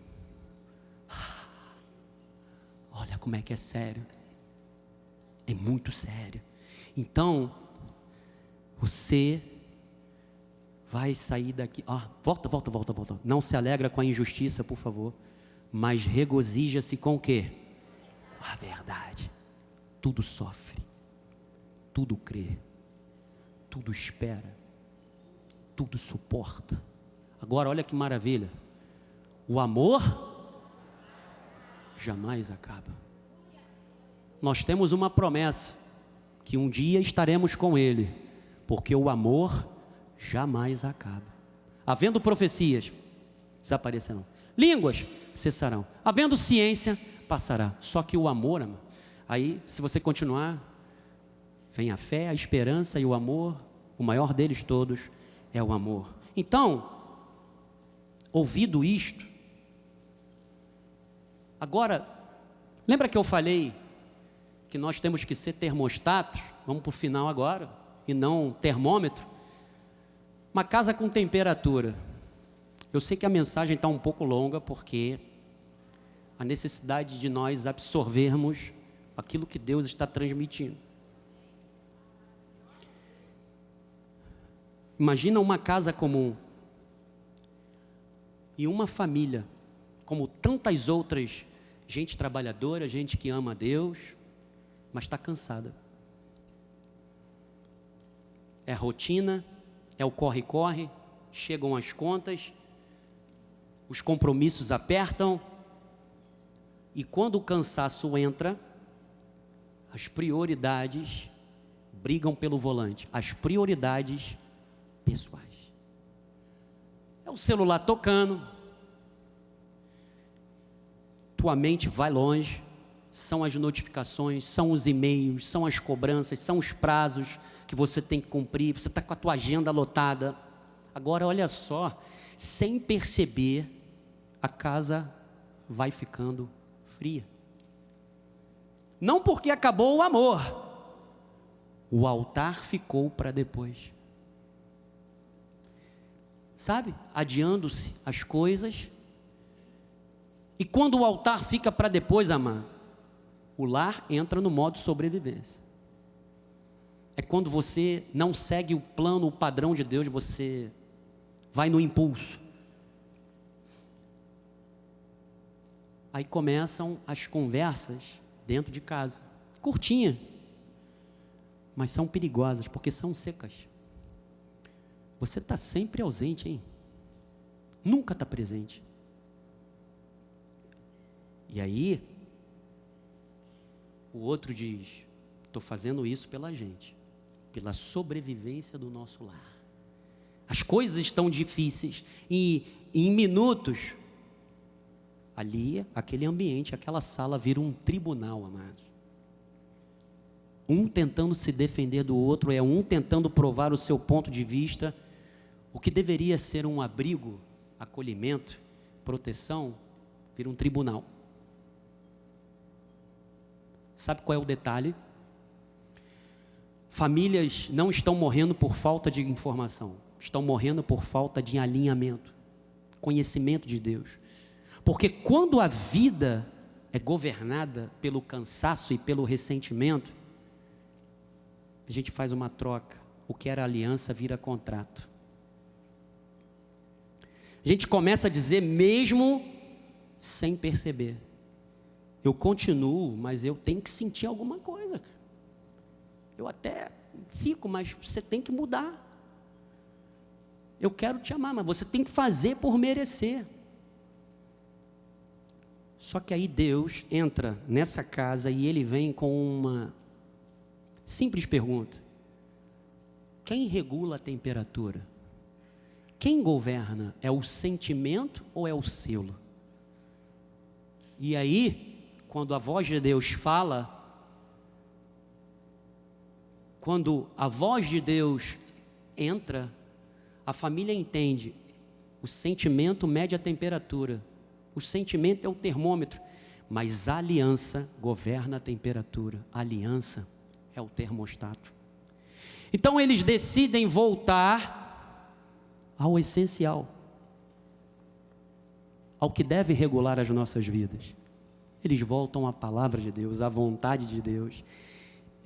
Olha como é que é sério. É muito sério. Então, você vai sair daqui. Volta. Não se alegra com a injustiça, por favor. Mas regozija-se com o quê? Com a verdade. Tudo sofre. Tudo crê. Tudo espera. Tudo suporta. Agora, olha que maravilha. O amor jamais acaba. Nós temos uma promessa, que um dia estaremos com Ele, porque o amor jamais acaba. Havendo profecias, desaparecerão. Línguas cessarão. Havendo ciência, passará. Só que o amor, amor, aí se você continuar, vem a fé, a esperança e o amor. O maior deles todos é o amor. Então, ouvido isto, agora, lembra que eu falei que nós temos que ser termostatos? Vamos para o final agora, e não termômetro. Uma casa com temperatura. Eu sei que a mensagem está um pouco longa, porque a necessidade de nós absorvermos aquilo que Deus está transmitindo. Imagina uma casa comum e uma família, como tantas outras, gente trabalhadora, gente que ama a Deus, mas está cansada. É a rotina, é o corre-corre, chegam as contas, os compromissos apertam, e quando o cansaço entra, as prioridades brigam pelo volante, as prioridades pessoais. É o celular tocando, tua mente vai longe, são as notificações, são os e-mails, são as cobranças, são os prazos que você tem que cumprir, você está com a tua agenda lotada. Agora olha só, sem perceber, a casa vai ficando fria. Não porque acabou o amor, o altar ficou para depois. Sabe? Adiando-se as coisas. E quando o altar fica para depois, amado, o lar entra no modo sobrevivência. É quando você não segue o plano, o padrão de Deus, você vai no impulso. Aí começam as conversas dentro de casa, curtinha, mas são perigosas, porque são secas. Você está sempre ausente, hein? Nunca está presente. E aí, o outro diz: estou fazendo isso pela gente, pela sobrevivência do nosso lar. As coisas estão difíceis e em minutos, ali, aquele ambiente, aquela sala vira um tribunal, amado. um tentando se defender do outro, é um tentando provar o seu ponto de vista. O que deveria ser um abrigo, acolhimento, proteção, vira um tribunal. Sabe qual é o detalhe? Famílias não estão morrendo por falta de informação, estão morrendo por falta de alinhamento, conhecimento de Deus. Porque quando a vida é governada pelo cansaço e pelo ressentimento, a gente faz uma troca. O que era aliança vira contrato. A gente começa a dizer mesmo sem perceber. Eu continuo, mas eu tenho que sentir alguma coisa. Eu até fico, mas você tem que mudar. Eu quero te amar, mas você tem que fazer por merecer. Só que aí Deus entra nessa casa e Ele vem com uma simples pergunta: quem regula a temperatura? Quem governa? É o sentimento ou é o selo? E aí, quando a voz de Deus fala, quando a voz de Deus entra, a família entende: o sentimento mede a temperatura, o sentimento é o termômetro, mas a aliança governa a temperatura, a aliança é o termostato. Então eles decidem voltar ao essencial, ao que deve regular as nossas vidas. Eles voltam à palavra de Deus, à vontade de Deus.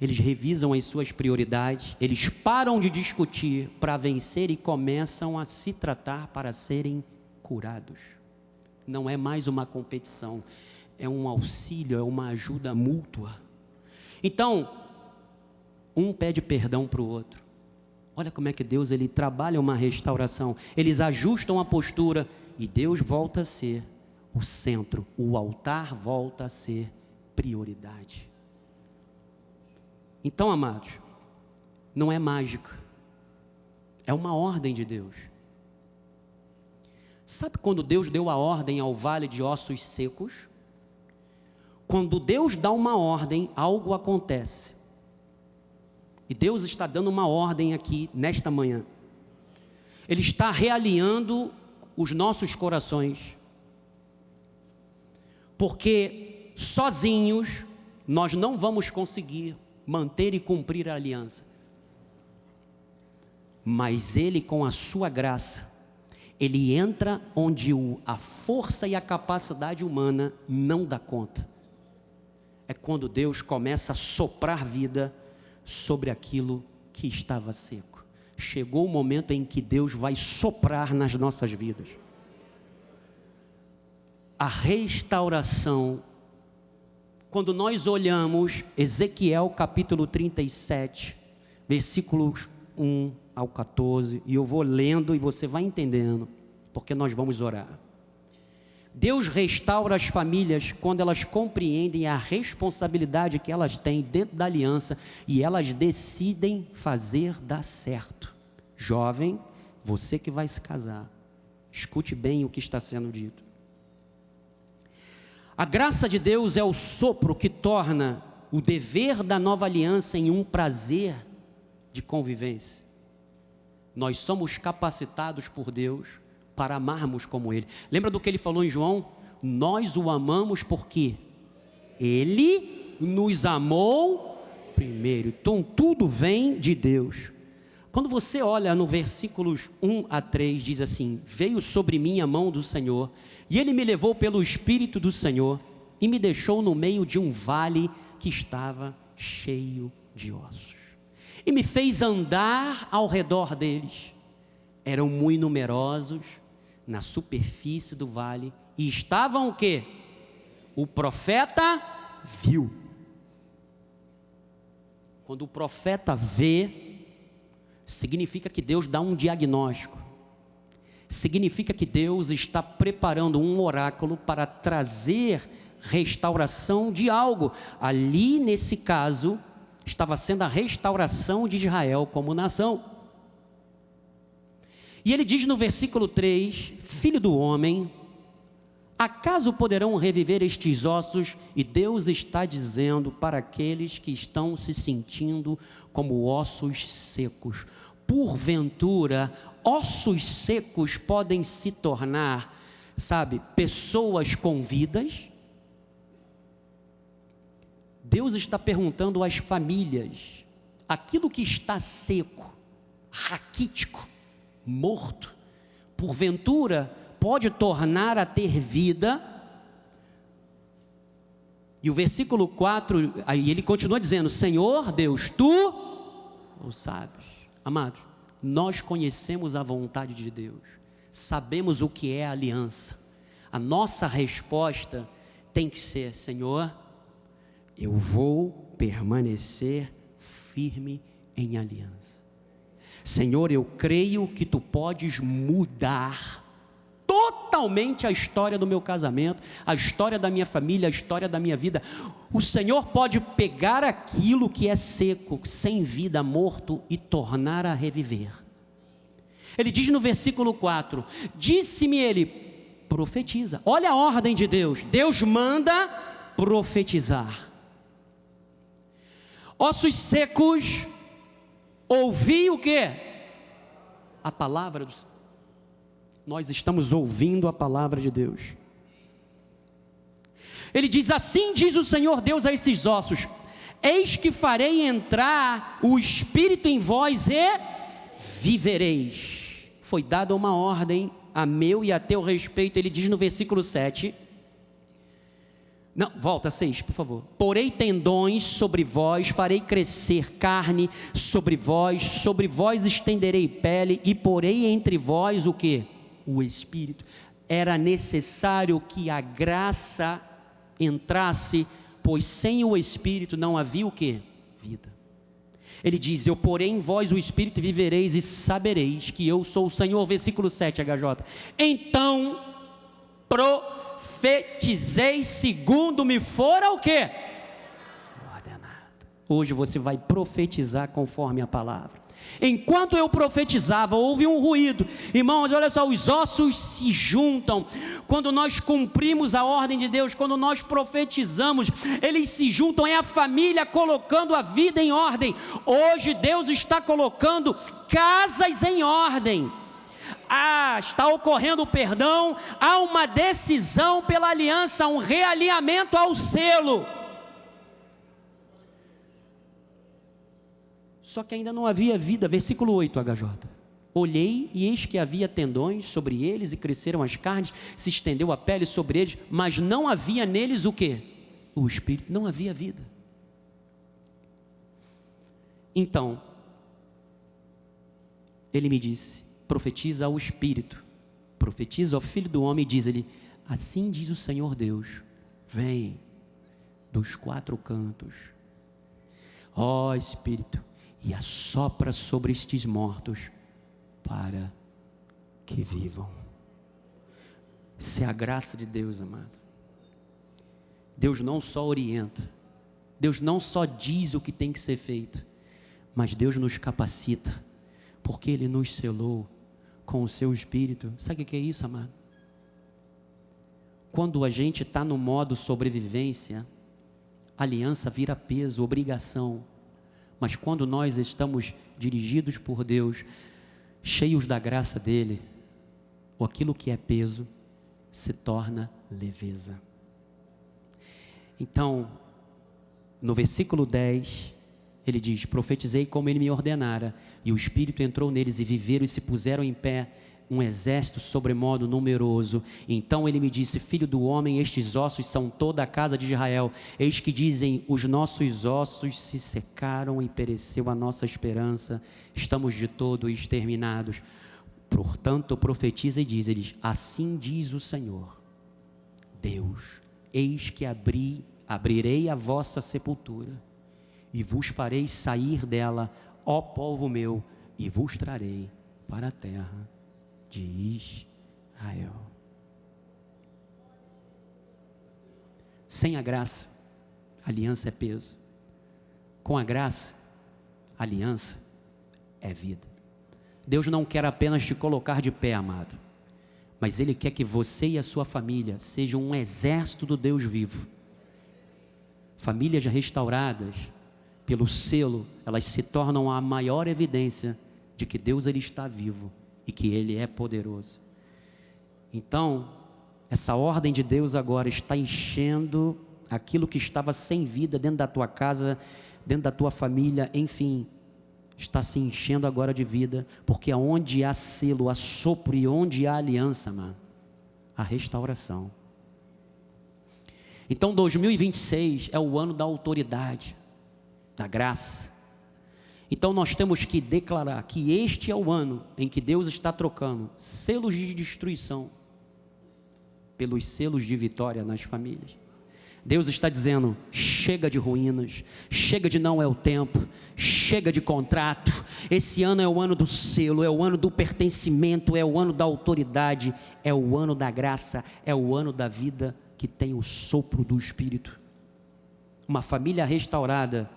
Eles revisam as suas prioridades, eles param de discutir para vencer e começam a se tratar para serem curados. Não é mais uma competição, é um auxílio, é uma ajuda mútua. Então, um pede perdão para o outro. Olha como é que Deus ele trabalha uma restauração. Eles ajustam a postura e Deus volta a ser o centro. O altar volta a ser prioridade. Então, amados, não é mágica. É uma ordem de Deus. Sabe quando Deus deu a ordem ao vale de ossos secos? Quando Deus dá uma ordem, algo acontece. E Deus está dando uma ordem aqui, nesta manhã. Ele está realinhando os nossos corações. Porque sozinhos nós não vamos conseguir manter e cumprir a aliança. Mas Ele, com a sua graça, Ele entra onde a força e a capacidade humana não dá conta. É quando Deus começa a soprar vida sobre aquilo que estava seco. Chegou o momento em que Deus vai soprar nas nossas vidas. A restauração, quando nós olhamos Ezequiel capítulo 37, versículos 1 ao 14, e eu vou lendo e você vai entendendo, porque nós vamos orar. Deus restaura as famílias quando elas compreendem a responsabilidade que elas têm dentro da aliança e elas decidem fazer dar certo. Jovem, você que vai se casar, escute bem o que está sendo dito. A graça de Deus é o sopro que torna o dever da nova aliança em um prazer de convivência. Nós somos capacitados por Deus para amarmos como Ele. Lembra do que Ele falou em João? Nós o amamos porque Ele nos amou primeiro. Então tudo vem de Deus. Quando você olha no versículos 1 a 3, diz assim: veio sobre mim a mão do Senhor, e Ele me levou pelo Espírito do Senhor, e me deixou no meio de um vale que estava cheio de ossos, e me fez andar ao redor deles. Eram muito numerosos na superfície do vale, e estavam o quê? O profeta viu. Quando o profeta vê, significa que Deus dá um diagnóstico. Significa que Deus está preparando um oráculo para trazer restauração de algo. Ali, nesse caso, estava sendo a restauração de Israel como nação. E ele diz no versículo 3: Filho do homem, Acaso poderão reviver estes ossos? E Deus está dizendo para aqueles que estão se sentindo como ossos secos: porventura, ossos secos podem se tornar, pessoas com vidas? Deus está perguntando às famílias: aquilo que está seco, raquítico, morto, porventura pode tornar a ter vida? E o versículo 4, aí ele continua dizendo: Senhor Deus, Tu o sabes. Amado, nós conhecemos a vontade de Deus, sabemos o que é aliança. A nossa resposta tem que ser: Senhor, eu vou permanecer firme em aliança. Senhor, eu creio que Tu podes mudar totalmente a história do meu casamento, a história da minha família, a história da minha vida. O Senhor pode pegar aquilo que é seco, sem vida, morto, e tornar a reviver. Ele diz no versículo 4: disse-me ele, profetiza. Olha a ordem de Deus. Deus manda profetizar. Ossos secos, ouvi o quê? A palavra do Senhor. Nós estamos ouvindo a palavra de Deus. Ele diz: assim diz o Senhor Deus a esses ossos: eis que farei entrar o Espírito em vós e vivereis. Foi dada uma ordem a meu e a teu respeito. Ele diz no versículo 7. Não, volta 6, por favor. Porei tendões sobre vós, farei crescer carne sobre vós estenderei pele, e porei entre vós o quê? O Espírito. Era necessário que a graça entrasse, pois sem o Espírito não havia o quê? Vida. Ele diz: eu porei em vós o Espírito e vivereis e sabereis que eu sou o Senhor. Versículo 7, HJ. Então profetizei segundo me fora o quê? Ordenado. Hoje você vai profetizar conforme a palavra. Enquanto eu profetizava, houve um ruído. Irmãos, olha só, os ossos se juntam. Quando nós cumprimos a ordem de Deus, quando nós profetizamos, eles se juntam. É a família colocando a vida em ordem. Hoje Deus está colocando casas em ordem. Está ocorrendo perdão, há uma decisão pela aliança, um realinhamento ao selo. Só que ainda não havia vida. Versículo 8, HJ. Olhei e eis que havia tendões sobre eles e cresceram as carnes, se estendeu a pele sobre eles, mas não havia neles o quê? O Espírito, não havia vida. Então, ele me disse: profetiza ao Espírito, profetiza ao Filho do Homem e diz-lhe: assim diz o Senhor Deus, vem dos quatro cantos, ó Espírito, e assopra sobre estes mortos, para que vivam. Isso é a graça de Deus, amado. Deus não só orienta, Deus não só diz o que tem que ser feito, mas Deus nos capacita, porque Ele nos selou com o seu Espírito. Sabe o que é isso, amado? Quando a gente está no modo sobrevivência, aliança vira peso, obrigação. Mas quando nós estamos dirigidos por Deus, cheios da graça dEle, aquilo que é peso se torna leveza. Então, no versículo 10, ele diz: profetizei como Ele me ordenara, e o Espírito entrou neles, e viveram e se puseram em pé um exército sobremodo numeroso. Então ele me disse: filho do homem, estes ossos são toda a casa de Israel. Eis que dizem: os nossos ossos se secaram e pereceu a nossa esperança, estamos de todo exterminados. Portanto profetiza e diz-lhes: assim diz o Senhor Deus, eis que abrirei a vossa sepultura, e vos farei sair dela, ó povo meu, e vos trarei para a terra de Israel. Sem a graça, aliança é peso. Com a graça, aliança é vida. Deus não quer apenas te colocar de pé, amado, mas Ele quer que você e a sua família sejam um exército do Deus vivo. Famílias restauradas pelo selo, elas se tornam a maior evidência de que Deus ele está vivo e que Ele é poderoso. Então, essa ordem de Deus agora está enchendo aquilo que estava sem vida dentro da tua casa, dentro da tua família, enfim, está se enchendo agora de vida, porque aonde há selo, há sopro, e onde há aliança, mano, há restauração. Então 2026 é o ano da autoridade, da graça. Então nós temos que declarar que este é o ano em que Deus está trocando selos de destruição pelos selos de vitória nas famílias. Deus está dizendo: chega de ruínas, chega de não é o tempo, chega de contrato. Esse ano é o ano do selo, é o ano do pertencimento, é o ano da autoridade, é o ano da graça, é o ano da vida que tem o sopro do Espírito. Uma família restaurada,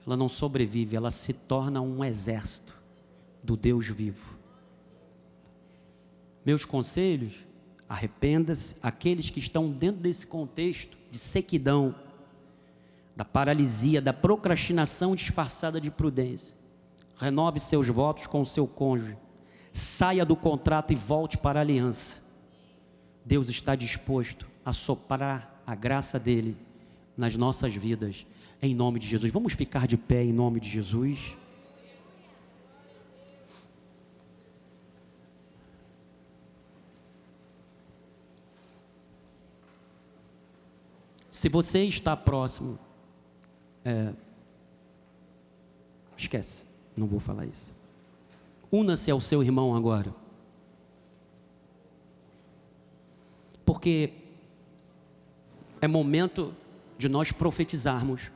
ela não sobrevive, ela se torna um exército do Deus vivo. Meus conselhos: arrependa-se. Aqueles que estão dentro desse contexto de sequidão, da paralisia, da procrastinação disfarçada de prudência, renove seus votos com o seu cônjuge, saia do contrato e volte para a aliança. Deus está disposto a soprar a graça dele nas nossas vidas, em nome de Jesus. Vamos ficar de pé em nome de Jesus. Se você está próximo, esquece, não vou falar isso. Una-se ao seu irmão agora, porque é momento de nós profetizarmos,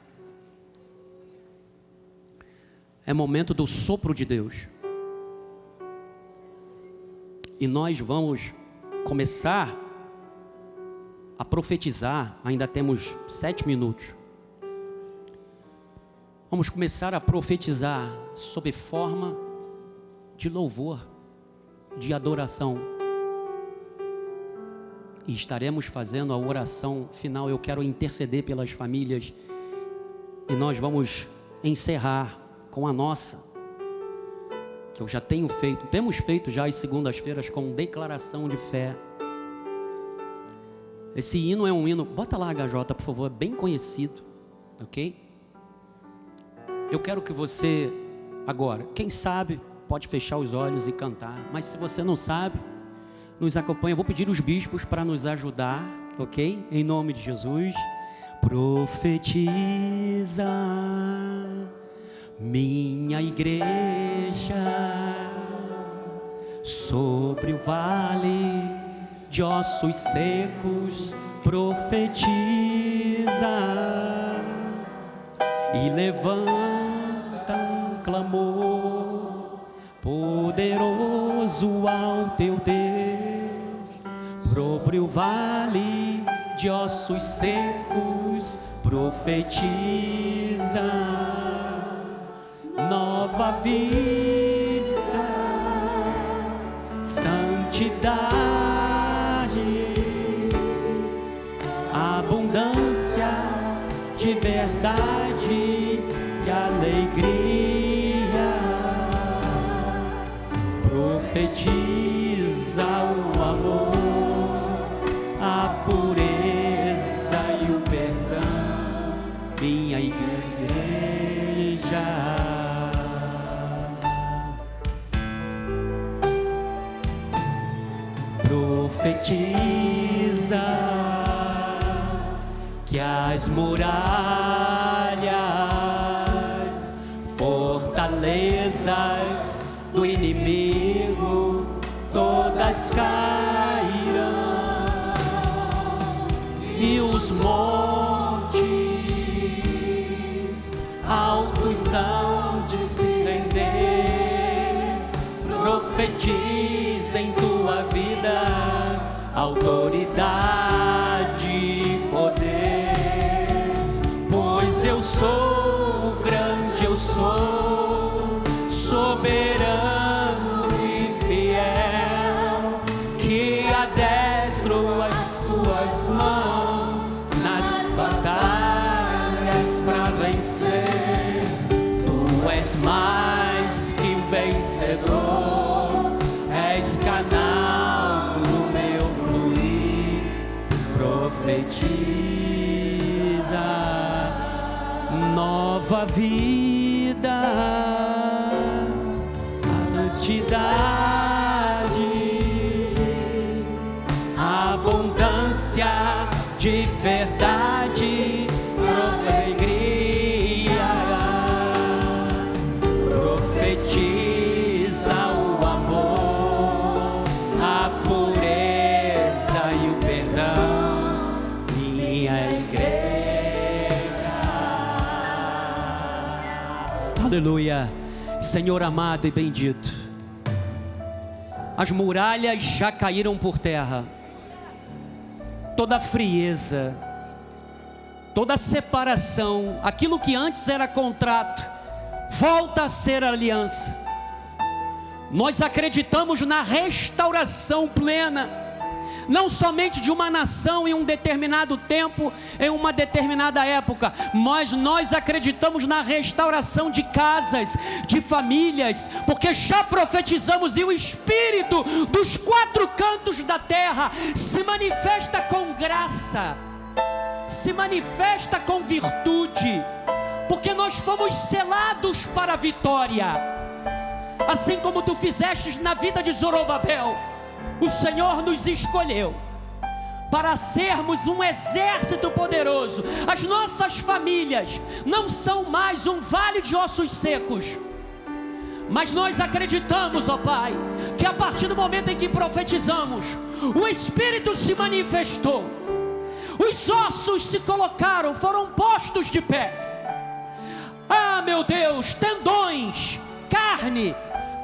é momento do sopro de Deus, e nós vamos começar a profetizar. Ainda temos 7 minutos. Vamos começar a profetizar sob forma de louvor, de adoração, e estaremos fazendo a oração final. Eu quero interceder pelas famílias, e nós vamos encerrar com a nossa, que eu já tenho feito, temos feito já as segundas-feiras com declaração de fé. Esse hino é um hino, bota lá HJ por favor, é bem conhecido, ok? Eu quero que você agora, quem sabe pode fechar os olhos e cantar, mas se você não sabe, nos acompanha. Eu vou pedir os bispos para nos ajudar, ok? Em nome de Jesus. Profetiza, minha igreja, sobre o vale de ossos secos, profetiza e levanta um clamor poderoso ao teu Deus. Sobre o vale de ossos secos, profetiza nova vida, santidade, abundância de verdade e alegria. Profetiza o amor, a pureza e o perdão, minha igreja. Profetiza que as muralhas, fortalezas do inimigo todas cairão, e os montes altos hão de se render. Profetiza em tua vida autoridade e poder, pois eu sou grande, eu sou soberano e fiel, que vencer. Tu és mais que vencedor, és canal do meu fluir. Profetiza nova vida, santidade, abundância de verdade, alegria. Profetiza o amor, a pureza e o perdão, minha igreja. Aleluia. Senhor amado e bendito, as muralhas já caíram por terra. Toda frieza, toda separação, aquilo que antes era contrato, volta a ser aliança. Nós acreditamos na restauração plena, não somente de uma nação em um determinado tempo, em uma determinada época, mas nós acreditamos na restauração de casas, de famílias, porque já profetizamos e o Espírito dos quatro cantos da terra se manifesta com graça, se manifesta com virtude, porque nós fomos selados para a vitória, assim como tu fizestes na vida de Zorobabel. O Senhor nos escolheu para sermos um exército poderoso. As nossas famílias não são mais um vale de ossos secos, mas nós acreditamos, ó Pai, que a partir do momento em que profetizamos, o Espírito se manifestou, os ossos se colocaram, foram postos de pé. Ah, meu Deus, tendões, carne,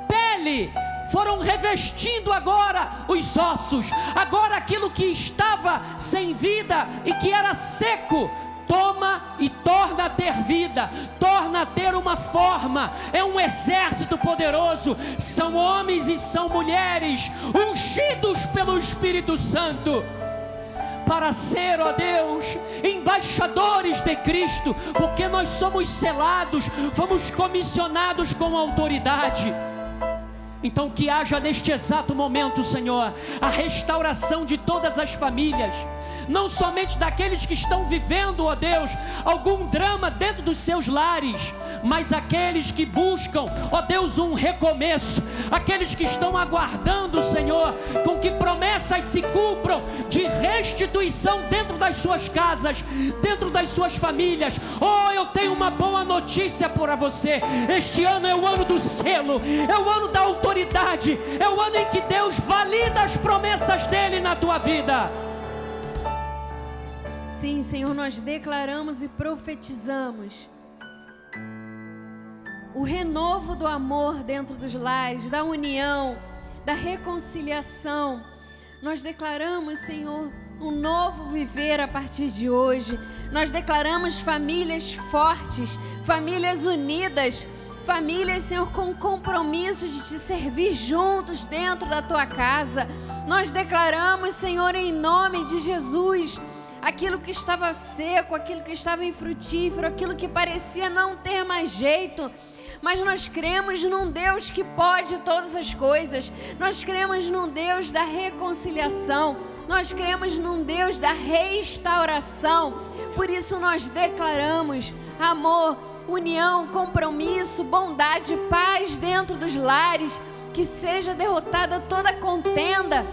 pele, foram revestindo agora os ossos. Agora aquilo que estava sem vida e que era seco, toma e torna a ter vida, torna a ter uma forma. É um exército poderoso, são homens e são mulheres ungidos pelo Espírito Santo, para ser, ó Deus, embaixadores de Cristo, porque nós somos selados, fomos comissionados com autoridade. Então que haja neste exato momento, Senhor, a restauração de todas as famílias, não somente daqueles que estão vivendo, ó Deus, algum drama dentro dos seus lares, mas aqueles que buscam, ó Deus, um recomeço, aqueles que estão aguardando, Senhor, com que promessas se cumpram de restituição dentro das suas casas, dentro das suas famílias. Oh, eu tenho uma boa notícia para você. Este ano é o ano do selo, é o ano da autoridade, é o ano em que Deus valida as promessas dele na tua vida. Sim, Senhor, nós declaramos e profetizamos o renovo do amor dentro dos lares, da união, da reconciliação. Nós declaramos, Senhor, um novo viver a partir de hoje. Nós declaramos famílias fortes, famílias unidas, famílias, Senhor, com compromisso de te servir juntos dentro da tua casa. Nós declaramos, Senhor, em nome de Jesus, aquilo que estava seco, aquilo que estava infrutífero, aquilo que parecia não ter mais jeito, mas nós cremos num Deus que pode todas as coisas. Nós cremos num Deus da reconciliação, nós cremos num Deus da restauração. Por isso nós declaramos amor, união, compromisso, bondade, paz dentro dos lares, que seja derrotada toda contenda.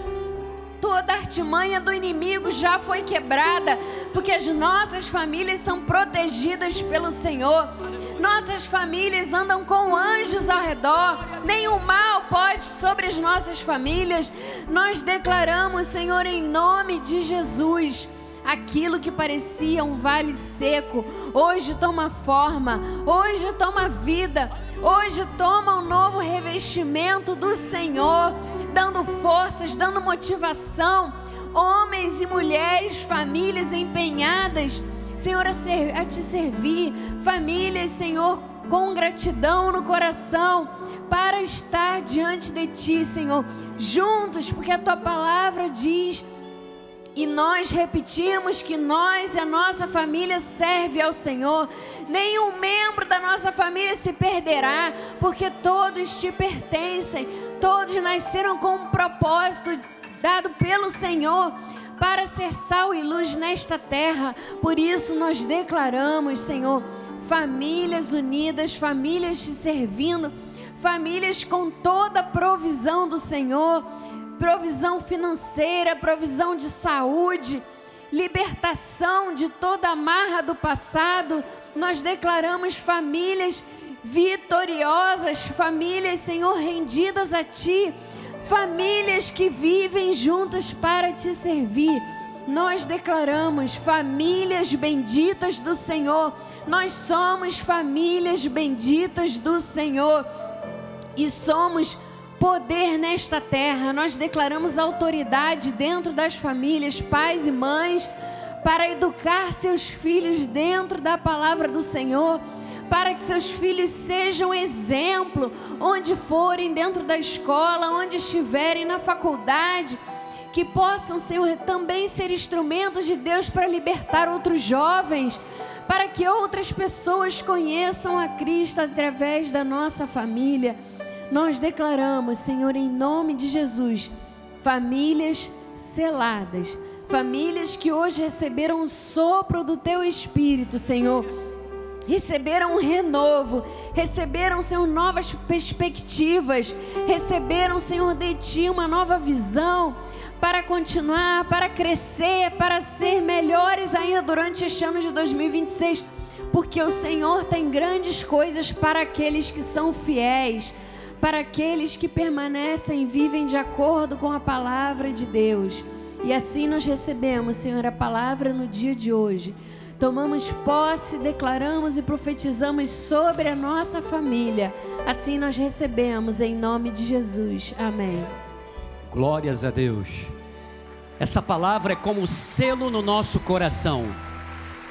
Toda artimanha do inimigo já foi quebrada, porque as nossas famílias são protegidas pelo Senhor. Nossas famílias andam com anjos ao redor, nenhum mal pode sobre as nossas famílias. Nós declaramos, Senhor, em nome de Jesus, aquilo que parecia um vale seco, hoje toma forma, hoje toma vida, hoje toma um novo revestimento do Senhor, dando forças, dando motivação. Homens e mulheres, famílias empenhadas, Senhor, a te servir. Famílias, Senhor, com gratidão no coração, para estar diante de ti, Senhor, juntos, porque a tua palavra diz E nós repetimos que nós e a nossa família serve ao Senhor. Nenhum membro da nossa família se perderá, porque todos te pertencem. Todos nasceram com um propósito dado pelo Senhor para ser sal e luz nesta terra. Por isso nós declaramos, Senhor, famílias unidas, famílias te servindo, famílias com toda a provisão do Senhor, provisão financeira, provisão de saúde, libertação de toda a amarra do passado. Nós declaramos famílias vitoriosas, famílias, Senhor, rendidas a Ti, famílias que vivem juntas para Te servir. Nós declaramos famílias benditas do Senhor. Nós somos famílias benditas do Senhor e somos poder nesta terra. Nós declaramos autoridade dentro das famílias, pais e mães, para educar seus filhos dentro da palavra do Senhor, para que seus filhos sejam exemplo onde forem, dentro da escola, onde estiverem, na faculdade, que possam, Senhor, também ser instrumentos de Deus para libertar outros jovens, para que outras pessoas conheçam a Cristo através da nossa família. Nós declaramos, Senhor, em nome de Jesus, famílias seladas, famílias que hoje receberam o sopro do Teu Espírito, Senhor, receberam um renovo, receberam, Senhor, novas perspectivas, receberam, Senhor, de Ti uma nova visão para continuar, para crescer, para ser melhores ainda durante este ano de 2026, porque o Senhor tem grandes coisas para aqueles que são fiéis, para aqueles que permanecem e vivem de acordo com a palavra de Deus. E assim nós recebemos, Senhor, a palavra no dia de hoje. Tomamos posse, declaramos e profetizamos sobre a nossa família. Assim nós recebemos em nome de Jesus. Amém. Glórias a Deus. Essa palavra é como selo no nosso coração.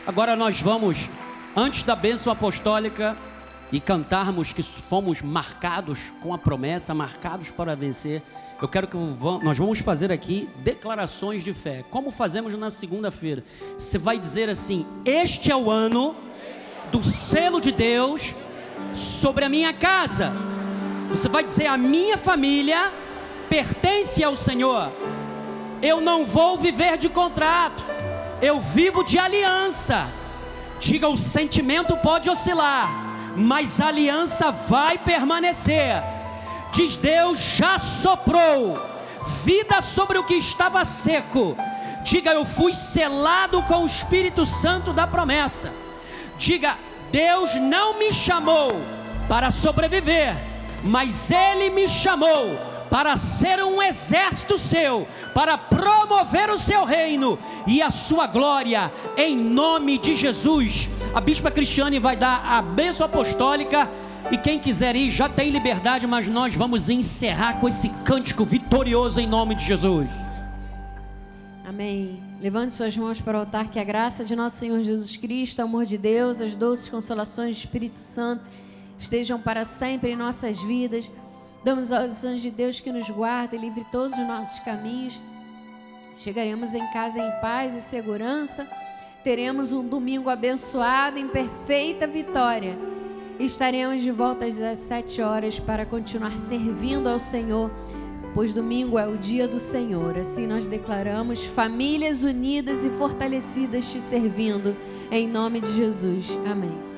Agora nós vamos, antes da bênção apostólica, e cantarmos que fomos marcados com a promessa, marcados para vencer, eu quero que nós vamos fazer aqui declarações de fé, como fazemos na segunda-feira. Você vai dizer assim: este é o ano do selo de Deus sobre a minha casa. Você vai dizer: a minha família pertence ao Senhor. Eu não vou viver de contrato, eu vivo de aliança. Diga: o sentimento pode oscilar, mas a aliança vai permanecer. Diz: Deus já soprou vida sobre o que estava seco. Diga: eu fui selado com o Espírito Santo da promessa. Diga: Deus não me chamou para sobreviver, mas Ele me chamou para ser um exército seu, para promover o seu reino e a sua glória, em nome de Jesus. A bispa Cristiane vai dar a bênção apostólica, e quem quiser ir já tem liberdade, mas nós vamos encerrar com esse cântico vitorioso em nome de Jesus. Amém. Levante suas mãos para o altar, que a graça de nosso Senhor Jesus Cristo, o amor de Deus, as doces consolações do Espírito Santo estejam para sempre em nossas vidas. Damos aos anjos de Deus que nos guardem e livre todos os nossos caminhos. Chegaremos em casa em paz e segurança. Teremos um domingo abençoado em perfeita vitória. Estaremos de volta às 17 horas para continuar servindo ao Senhor, pois domingo é o dia do Senhor. Assim nós declaramos famílias unidas e fortalecidas te servindo, em nome de Jesus. Amém.